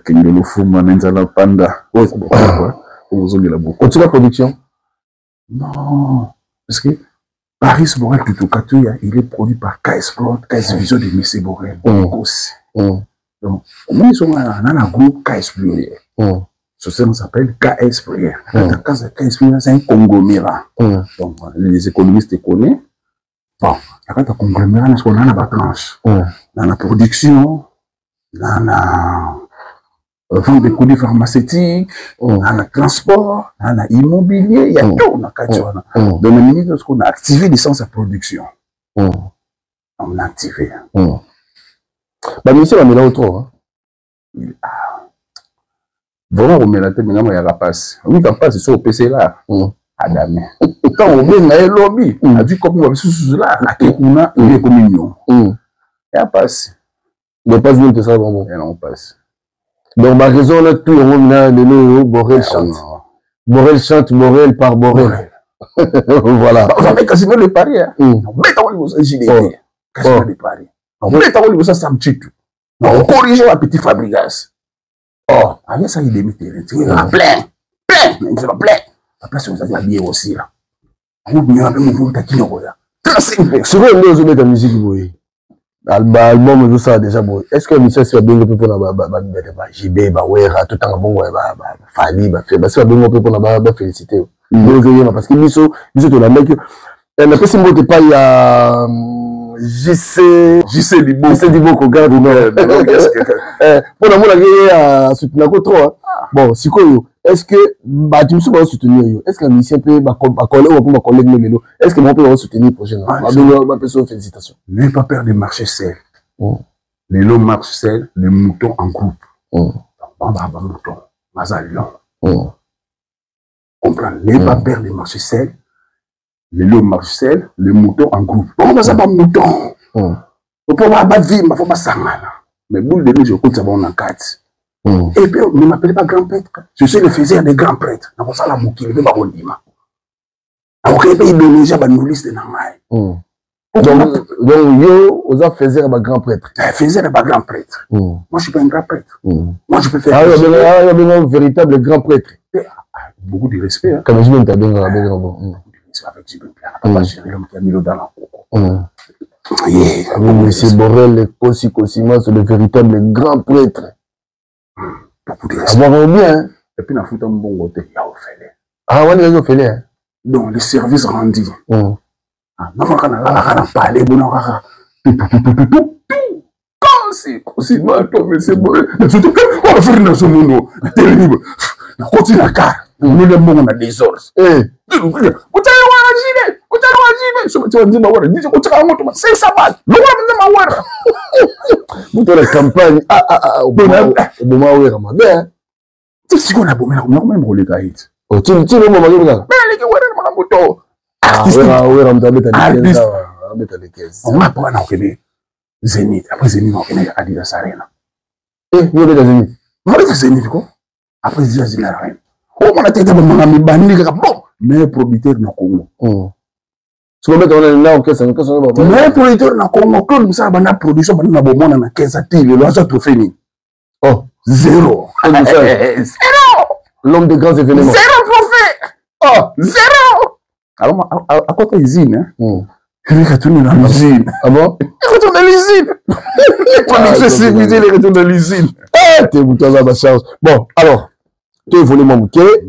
Kengelo Fuma Nenzala Panda. Continue la production? Non. Parce que Paris Borel Tutukatuya, il est produit par K-Explode, KS Vision de M. Borel. Donc, ils sont dans un groupe K-Explode. Ce ça s'appelle K-Explode. K-Explode, c'est un conglomérat. Donc, les économistes connaissent. Bon, il y a un conglomérat dans la tranche. Dans la production, dans la vente des produits pharmaceutiques, dans le transport, dans l'immobilier, il y a tout dans le Donc, le ministre, on a activé licence de production. On a activé. Bah, monsieur, on est là autour. Vraiment, on met la tête, maintenant, il y a la passe. Oui, quand passe, c'est sur le PC là. Adamé. Quand on vient dans le lobby, on a dit comme on va sous là, on a une communion. Il y a passe. Il n'y a pas de ça, bon. On passe. Donc, ma raison, là, tout le monde, là, Borel chante. Borel chante, Borel par Borel. Voilà. On va mettre Casino le pari. On met en haut ça, JDT. Casino le pari. On met en haut ça, Samchitu. On corrige la petite Fabregas. Oh, avec ça, il est plein. Il est plein. Après, ça, vous avez habillé aussi, là. On va mettre mon vote à qui on là. 35 personnes. C'est vrai, nous, on met la musique, oui. Album, tout ça, déjà, bon. Est-ce que Michel s'est bien occupé pour la JB, Wera, tout le temps, bon, Fali, c'est bien occupé pour la féliciter. Parce que Michel, tu l'as mec, elle a pas si mot de pas, il y a JC Dibo, qu'on garde, pour la moule, à soutenir trop, bon, si quoi, est-ce que, tu me souviens soutenir, est-ce que Michel peut, coller ou ma collègue Mélélo, est-ce que mon peut soutenir prochainement? Félicitations. N'ayez pas peur de marcher seul. Les loups marchent seuls, les moutons en groupe. Mouton, Mazalion. Comprends? N'ayez pas peur de marcher seul. Les loups marchent seuls, les moutons en groupe. On va savoir mouton. On peut pas vivre, il faut pas s'engager. Mais boule de neige, je compte ça va en 4. Et puis, ne m'appelez pas grand prêtre. Je suis le faiseur des grands prêtres. Dans ça, la bouquille, je vais pas dire. Alors, il y a une liste de Namaï. Donc, yo, vous avez fait un grand prêtre. Faiseur des grands prêtres. Moi, je suis pas un grand prêtre. Moi, je peux faire. Ah, il y a un véritable grand prêtre. Beaucoup de respect. Comme je viens de te dire, avec Jibin Plan. Papa, j'ai l'homme qui a mis l'eau dans la coco. Monsieur Borel, le Kosima, c'est le véritable grand prêtre. Beaucoup de respect. Avoir bien. Et puis, on a foutu un bon côté. Il y a offert. Ah, ouais, il a offert. Donc, les services rendus. Non, quand on a parlé, on a c'est mal, mais c'est bon. Surtout qu'on va faire dans ce monde. Terrible. On continue la carte. Nous, les mots, on a des ordres. C'est ça, la campagne. Si on a beau, même pour les caïds. On va pas en Québec. Zénith. Après Zénith, on va Adidas Arena. Zénith. On va Zénith, quoi. Après Adidas Arena. on a été dans bon, mais producteur na Congo. Si on met là en 15 ans, mais producteur na Congo, comme ça, on a production, on a bon, on a 15 ans, le hasard trophée. Oh, zéro. Zéro. L'homme de grands événements. Zéro trophée. Oh, zéro. Alors, à côté de l'usine, il est retourné dans l'usine. Ah bon? Il retourne dans l'usine. Les productions civilisées, il retourne dans l'usine. T'es bouton à ma charge. Bon, alors, tu es volé mon bouquet.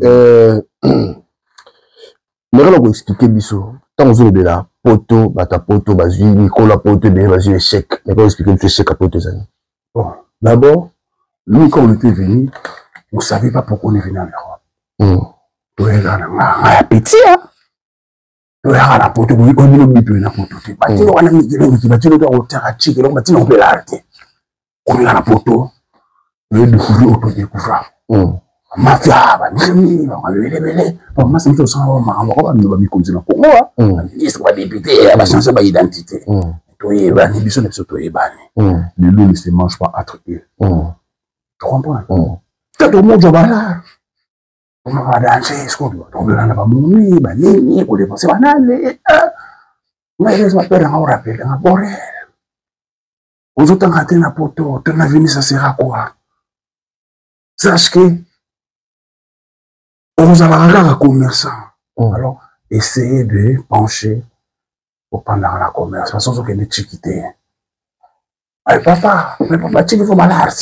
Mais on va expliquer biso. Tant on de là, poto, bata poto, basu, Nicolas poto, basu, échec. Mais on va expliquer le échec à poto, ça. Bon, d'abord, nous, quand on était venus, on ne savait pas pourquoi on est venu en Europe. On est un petit, hein? On est un poto, on est un poto, on est un poto. On est un poto, on est découvert. Mafia, moi, c'est une chose, on va continuer pour moi. Ministre, va député, va changer ma identité. Le loup ne se mange pas entre eux. Tu comprends? Tout le monde va là. On va danser, on va dans la moumie, on va dépenser banal. Mais je m'appelle un rappel, un borel. Aux autres, on a un poteau, ton avenir, ça sera quoi? Sache que on a un commerçant. Alors, essayez de pencher pour prendre la commerce. De toute façon, c'est une chiquité. Ay, papa, il faut malade.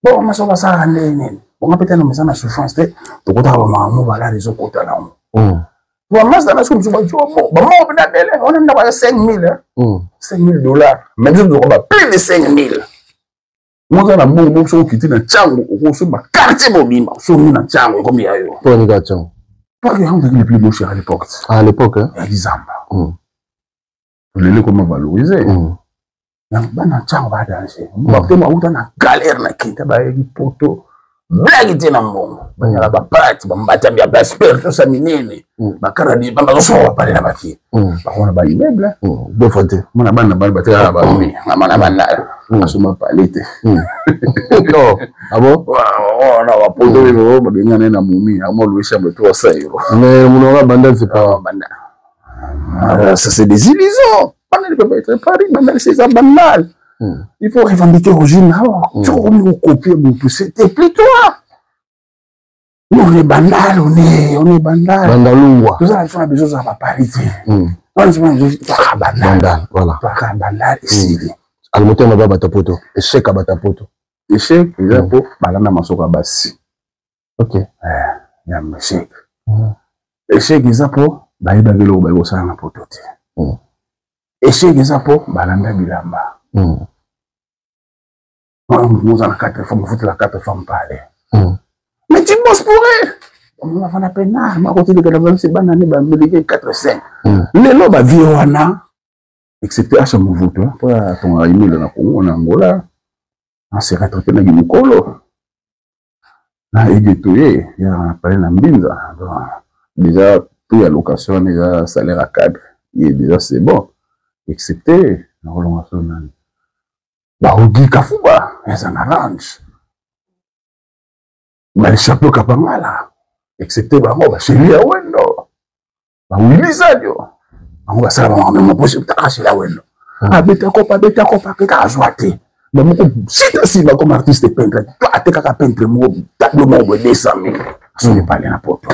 Bon, ma soeur va ça rendre. Bon, peut-être que ça souffrance. Tu peux avoir un voilà les autres côtés là. Bon, moi, c'est dans la chose, je vais dire, bon, on a 5 000 $. Mais nous avons plus de 5 000. Moi, on a bon qui était dans le Tchang, on se bat quartier mobile, on se met dans le Tchang, comme il y a eu. Pour les gars, Tchang. Pas que on a les plus beaux chers à l'époque. À l'époque, hein? Il y a 10 ans. Vous les comment valoriser. Dans le Tchang, on va danser. On va faire une galère, on va faire des poteaux. Blague était dans le monde. Il y a la pâte, on va faire des asperges, tout ça, minene. Ma caradi, on va parler là-bas. On a pas immeuble. Deux fois, on a pas de là-bas. On a pas asuma palete. Non. Ah bon? On a pas de on a na mumi, on a loué chambre 300 €. Mais mon aura bandal c'est pas bandal. Ça c'est des illusions. Bandal peut pas être Paris, bandal c'est ça bandal. Il faut revendiquer original. Tu vas copier beaucoup, c'était plus toi. Nous on est bandal, on est bandal. Bandaloua. Tout ça il faut la besoin de parité. On est bandal, voilà. Bandal ici. Almoté na baba tapoto, échec à batapoto. Échec, il y a pour balana masoka basi. Ok. Il y a un échec. Échec, il y a pour baïba velo baïbo sa na potote. Échec, il y a pour balanda bilamba. Nous avons 4 femmes, vous faites la 4 femmes parler. Mais tu bosses pour eux. On va faire la peine. Ma côté de la c'est banane, bah, me dire 4-5. Les lots, bah, violana. Excepté à ce mouvement, pour ton ami de la Congo, en Angola, on s'est retraité dans le Mukolo. Là, il y a parlé dans Mbinza. Déjà, puis à location, déjà, salaire à cadre. Et déjà, c'est bon. Excepté, la relation, bah, on dit Kafouba, il y a un arrange. Bah, les chapeaux Kapangala. Excepté, bah, chez lui à Wendo. Bah, oui, Lisadio. On va savoir même possible t'arracher la wendo. Ah beta copa que t'as joué. Mais mon si va comme artiste peintre, toi t'es qu'à peintre mon tableau mon 200 000. Ça n'est pas les poto.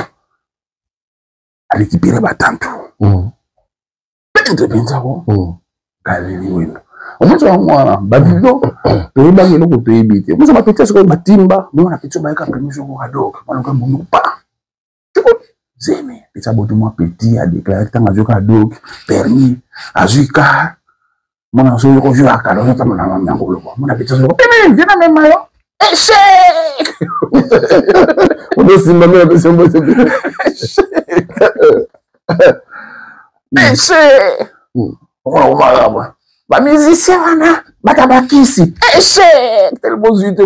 Allez qui pire batantu. Peintre peintre. Galeri wendo. On va voir moi ba vidéo. Tu ba ngelo ko te bité. Moi ça m'a pété sur ma timba, moi na pété ba ka permission ko ado. Moi on bon pas. Zeme, les abonnements petits à déclarer tant à jouer à dog, permis, à jouer car, mon ancien rejoue à car, on a mon ami en gros, mon habitude, viens à même maillot, échec! On doit s'y mener avec son boss. Échec! Oh, voilà, bah, musicien, bah, tabakisi, échec! Tellement zut,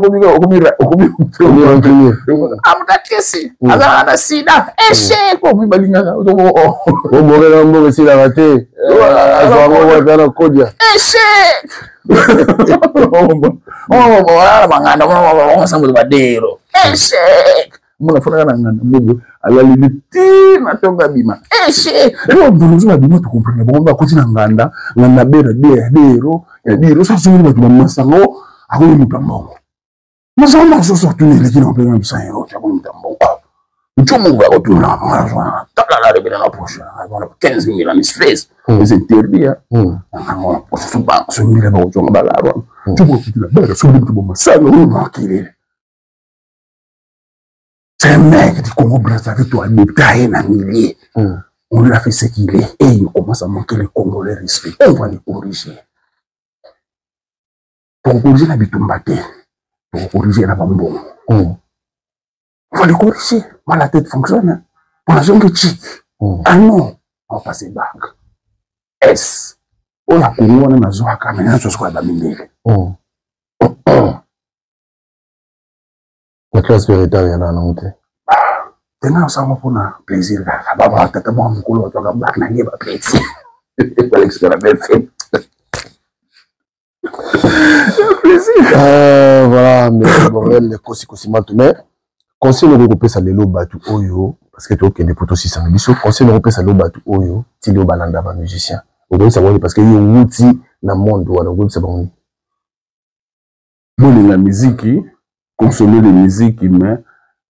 amutakisi azala na sida échec ko mibalinga o morela mbo sila raté azwa bana kodia échec oh voilà mangana on ensemble badero échec mona fona na ngana bobo ala limiti na tonga bima che no bozo na bima to comprendre bon ba koti na nganda nganda bera dero ça c'est une ba masango akolo mutambo masango so so tuni le kina mpena msango ro ta mutambo nchumu ba ko tuna ma tala la rebela na poche on a 15,000 en espèces c'est interdit on a poche so ba so mille ba ko ba la ro nchumu tuna ba so le mutambo masango ro ma kile. C'est un mec du Congo Brazzaville, toi, il est un millier. On lui a fait ce qu'il est et il commence à manquer le Congolais respect. On va le corriger. Pour corriger la bitumbate, pour corriger la bambon. On va le corriger. Moi, la tête fonctionne. On a besoin de chic. Ah non, on va passer back. S. On a connu, on a besoin de caméra, on a besoin de la classe véritable, il y en a un autre. Maintenant, ça va pour un plaisir. Voilà, mais bon, les mais conseil de regrouper ça les lots batu oyo parce que tu as des potos 600 biso conseil de regrouper ça les batu oyo ti le balanda ba musicien au ça parce que yo outil na monde ou na groupe c'est bon. Bon la musique consommer de musique, mais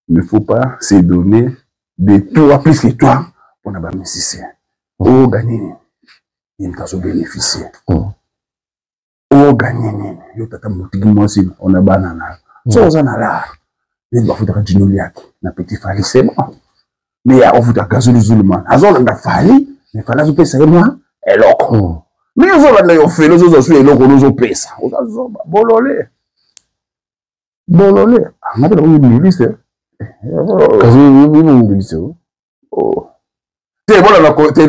il ne faut pas se donner de toi plus que toi pour ne pas musicien. Oh, gagner, il y a un bénéficier. Oh, gagner, il y a un on a banana. Ça, on a l'art. Il y a un Ginoliac, un petit fali, c'est bon. Mais il y a un gazole zulman. Azol, on a fali, mais fala, je peux ça, moi, et l'autre. Mais ils ont fait, les autres, et l'autre, nous ont payé ça. On a bololé. Bololé. On a une milice. Parce que nous avons une milice. Oh. C'est bon, la côté.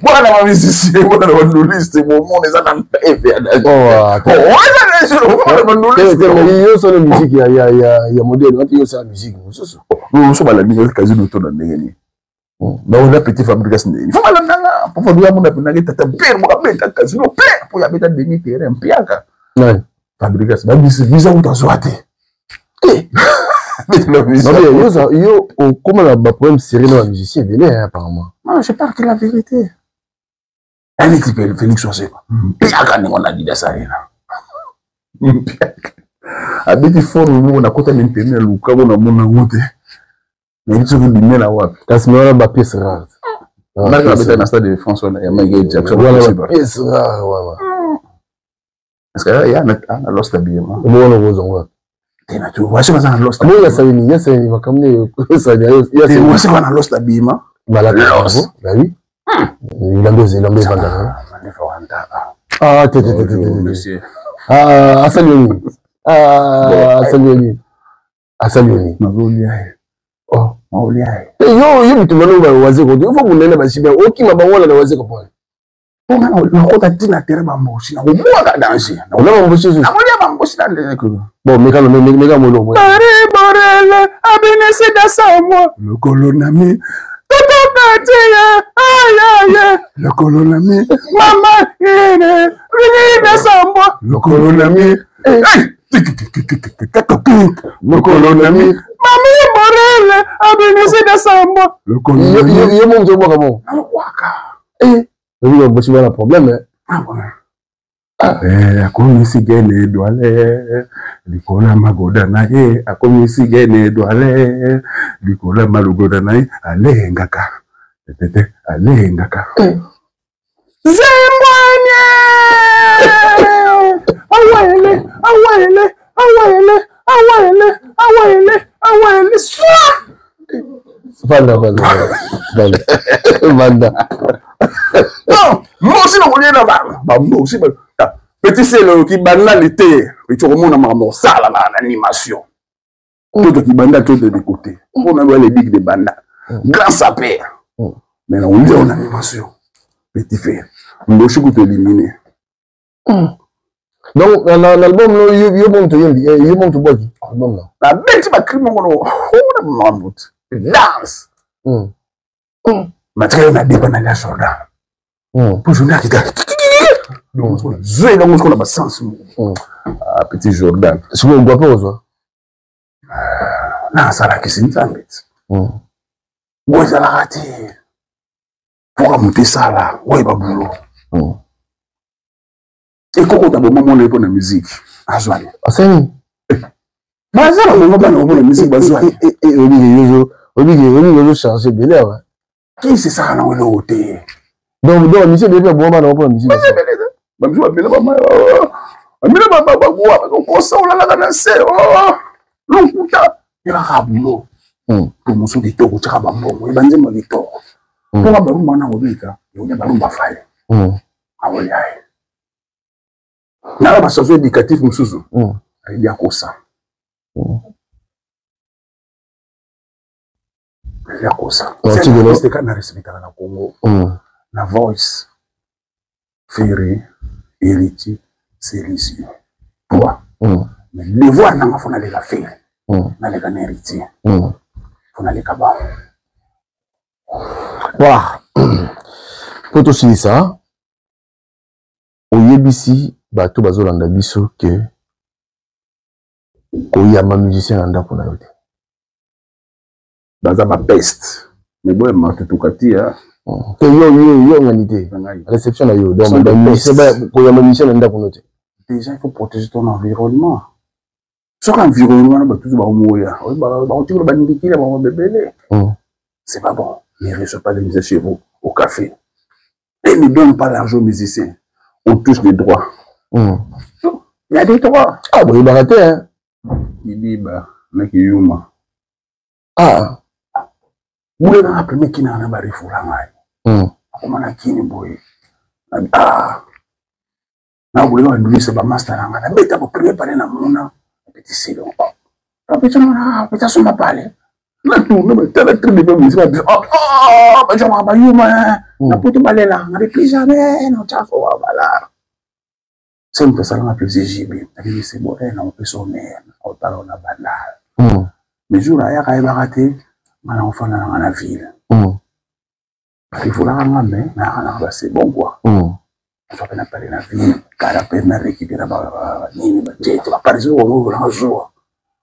Voilà la musicien, voilà la milice. C'est mon monde, les gens il y a musique, il y a modèle, il y a la musique. Nous sommes à la musique quasi d'automne. On a petit fabrication. Il faut aller là. Pour faire du monde, on a des tata bien, on a des tata casino plein pour y avoir des demi-terrain, piaka. Ouais. Fabrication. Bah, visa ou t'as soité. Yo, comment la problème sérieux dans la musicien venait apparemment. Non, je parle que la vérité. Un équipe Félix José. Piaka on a dit de ça là. Piaka. Abeti fort on a côté l'internet luka on a mon ngote. Mais il se dit mais là wapi. Parce que on a ba pièce rare. Là je habite dans stade de François là, il y a Michael Jackson. Voilà ba pièce rare ouais. Parce que il y a un lost habillement. Comment on le voit tena tu vois c'est ça lost. Moi il y a ça il va comme ça il y a c'est c'est un lost habillement. Bah oui. Il a besoin Vanda. Ah monsieur. Ah Asalioni. Ah Asalioni. Asalioni. Oh, Maulia. Yo mtu mwana ba waze ko. Il faut munene ba sibe. Oki mabangola na waze ko pona. Pona na kota tina tere ba mboshi na ubwa danger. Na ba mboshi zo. Na molia ba mboshi na ndene ko. Bon, meka molo mo. Bari borele abine sida samo. Le colonami. Toto katia. Aye. Le colonami. Mama ine. Vini samo. Le colonami. Le colonami. Mami borele abine sida samo. Le colonami. Yo mo mto boka mo. Waka. Oui, on bosse bien un problème. Ah ouais. Akomisi gene douale, likola magoda na ye, akomisi gene douale, likola malugoda na ye, alengaka, tete, alengaka. Zembwanye! Awele, soit! Vanda. Non, moi aussi, on est là-bas. Moi aussi, petit c'est le qui banda l'été. Et tu remontes à ça, là, l'animation. Tout qui banda, tout de côté. On a les bigs de banda. Grand sapé. Mais là, on est en animation. Petit fait. On doit tout éliminer. Donc, l'album, il y a tout body. La bête, ma crime, on danse. Matériel n'a dépanné la Jordan. Pour jouer qui donc, je vais dans mon sens. Ah, petit Jordan. C'est bon, on boit pas, nazalaki sinzambe boye ezalaka te mpoka moto esala oyeba bulo ekokota bomamona ye mpo na musike azwani asani bazala bongo bana bomona musike bazwani obiki ozocharge ebele awa kisi esaka nango eloko te donc mise ebele bongo bana mpona musike bamisu bamela bamela bakosa olalaka na se lokuta elaka bulo promotion kitoko tiaka bambongo ebanzemba kitoko mpoka barumba wana kobika eolia barumba fale aolia ye nala bastation éducatif mosusu ayebi akosa ayebi akosa esteka na respectaka na congo na voice feri héritier sérisieux toi mais devoir nanga fo nalela feri nalela na héritier fo naleka bango voilà po tosilisa oyebisi bato bazolanda biso ke koyamba musicien na ndako na yo te baza bapeste me boyema tutukati ya te yo ngani te réception na yo donc koyamba musicien na ndako na yo te déjà il faut protéger ton environnement soki environnement wana batutu baomoya bakotikolo bandikile bango bebele c'est pas bon ne reçois pas les musiciens chez vous au café et ne donne pas l'argent aux musiciens on touche les droits il y a des droits ah bon il va rater hein Ibiba naki yuma mule na premier kina na bari fulanga akoma na kini boy na bule wa ndulisa ba master nanga na beta ko premier pale na mona petit silo petit mona petit soma pale na tu na tala tri de musique ba jama ba yuma na puto balela na reprisa no chafo wa bala sempre salanga plaisir jibi taki c'est bon na on peut sommer au talon na banal mais jour là ya ka ba raté mana enfant na la ville il faut la ramener na c'est bon quoi on va pas parler la ville car après na récupérer ba ni ba tete ba parler au la jour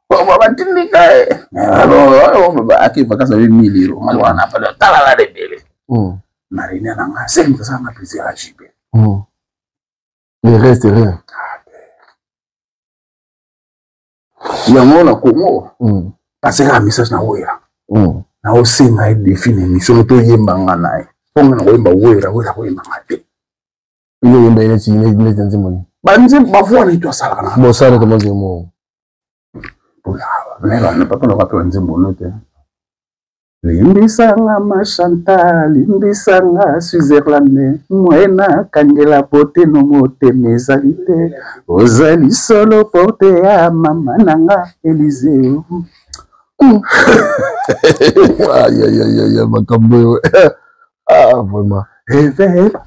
on va tindika alors on va aki vacances avec 1000 euros on va na pas tala la rebelle na rien na sempre ça m'a plaisir à jibi il reste rien yango na Congo parce que un message na wera na osenga e définir mission to yembanga nae ponga na wemba wera wemba ngate ile yemba ile chini ile nzimo banze bafwa na itwa sala kana bo sala kama nzimo ola na papa na papa nzimo note limbisanga machanta limbisanga Switzerland mwena kangela pote no mote mezalite ozali solo porte ya mama nanga Eliseo ya makambo vraiment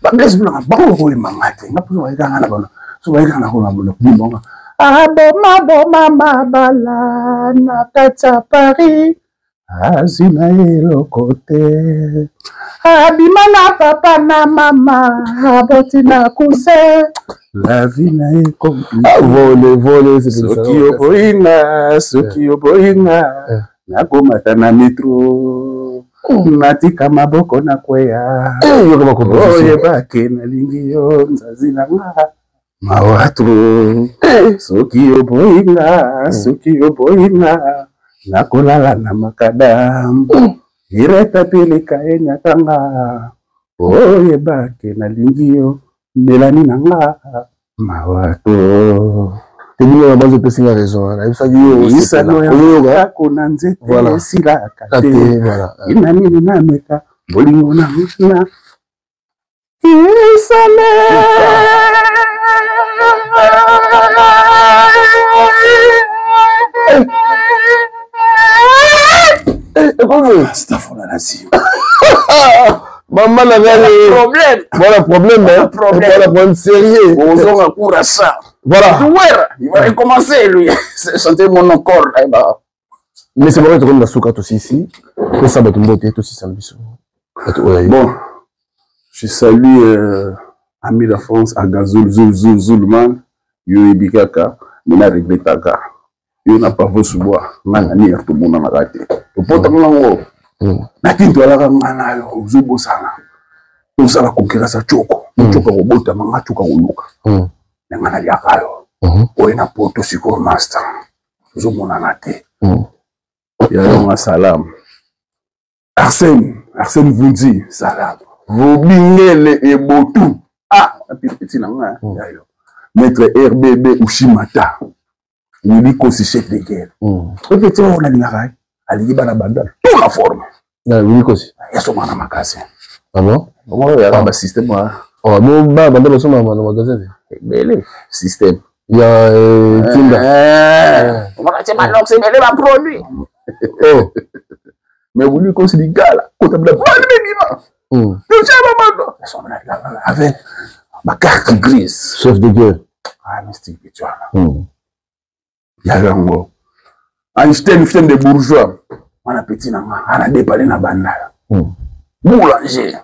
bangezi bula bango ko imangate ngapuzo waikanga na bana so waikanga ko na bonga aboma mabala na kata Paris azina eloko te abima na papa na mama aboti na cousin la vie na est compliquée voler soki oboyinga nakomata na metro natika maboko na kweya oyebake nalingi yo nzazi na nga mawatu soki oboyinga nakolala na makadamu ireta peleka enyatanga oyebake nalingi yo melani na nga mawato tebino na bazo pesinga raison na bisaki yo isano ya kona nzete sila kate ina nini na meka bolingo na mishna isale Stafona la si. Maman avait problème. Voilà problème hein. Problème sérieux. On va courir ça. Voilà. Il va recommencer lui. Chanter mon corps là. Mais c'est vrai que comme la souka aussi ici. Que ça va te monter aussi ça biso. Bon. Je salue ami de France à Gazoul Zulman. Yo ibikaka. Mina regbetaka. yo na pavo suboa ngana ni to mona na kate to pota ngo na kinto ala ngana yo zubo sana to sala kokera sa choko choko robota manga chuka uluka ngana ya kayo o ina poto siko master zo mona na te ya yo salam Arsène Vunzi salam Vobingele et Botou petit nanga yayo maître RBB Ushimata Willy Kosi chef de guerre petit on a linga ali bana bandal tout la forme na Willy Kosi ya soma na makasi ah bon comment ya ba système oh no ba bandal soma na magasin bele système ya tinda on va te malox c'est les produits oh mais Willy Kosi di gala ko tabla ba même avec ma carte grise chef de guerre mystique tu vois Yalango Einstein film de bourgeois on a petit nanga on a dépalé na banda boulanger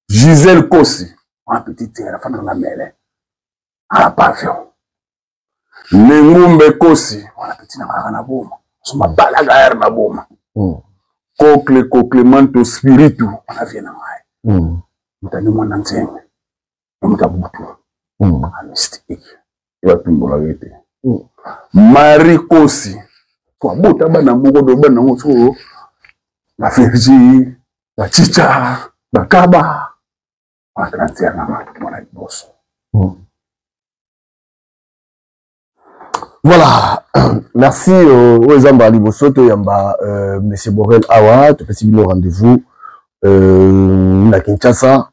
Gisèle Kossi on a petit terre fana na mele a pavillon Lengumbe Kossi on a petit nanga na boma so ma balaga na boma Cocle manto spiritu on a vient na ngai mutani mwana nzembe mutabutu mystique il va tumbola vite Marie Kosi kwa bota bana moko do bana ngoso la ferji la chicha la kaba la grantière na mwana boss voilà merci aux Zamba Libosoto Yamba monsieur Borel Awa tu peux le rendez-vous na Kinshasa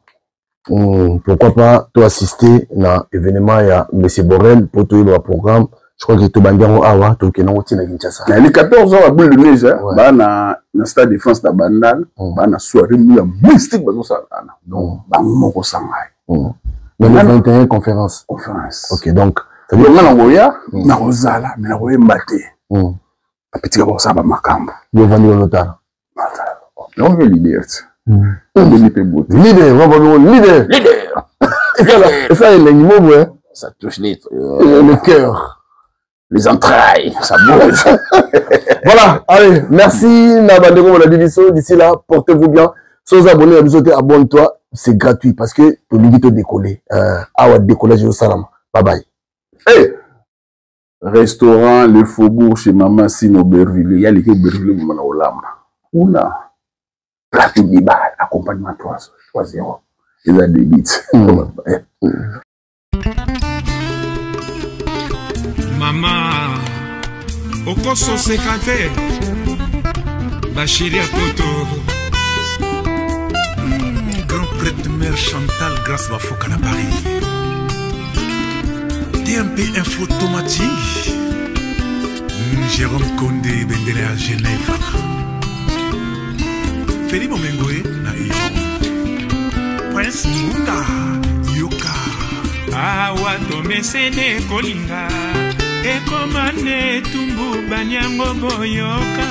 pourquoi pas toi assister na événement ya monsieur Borel pour tout le programme. Je crois que tu vas bien awa to ke non tina Kinshasa. Les 14 ans à boule de neige ba na stade de France da Bandal, ba na soirée mula mystique bazo salana. Donc ba moko sangai. Mais le 21 conférence. OK, donc ça veut dire na ngoya na ozala, mais na ngoya mbate. Petit ba ça ba makambo. Yo vandi lotala. Non le leader. Leader, Et ça est l'animaux ouais. Ça touche le cœur. Les entrailles, ça bouge. Voilà, allez, merci Nabandego on a dit d'ici là, portez-vous bien. Sans abonner à nous abonne-toi, c'est gratuit parce que tu limite au décoller. Décollage au salam. Bye bye. Hey, restaurant Le Faubourg chez Maman Sino Auberville. Il y a les Auberville Mouna Olama. Oula. Plateau de bar, accompagnement 3-0. Il a des bits. Maman, okoso sekate, Bachiri Apoto. Grand prêtre mère Chantal grâce à Foucault à Paris. TMP Info Automatique. Jérôme Condé Bendele à Genève. Félix Momengoé na Prince Munda Yoka. Awa tomesene kolinga. Ekomane tumbu banyango boyoka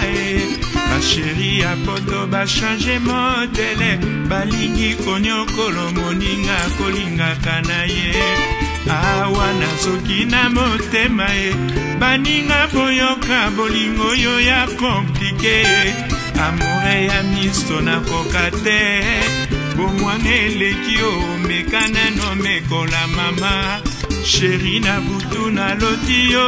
Bachiri Apoto ba changer modèle balingi konyokolo moninga kolinga kanaye awa nazoki na motema baninga boyoka bolingo yo ya komplike amore ya misto na kokate bomwange eleki o mekana no mekola mama Chéri na butu na loti yo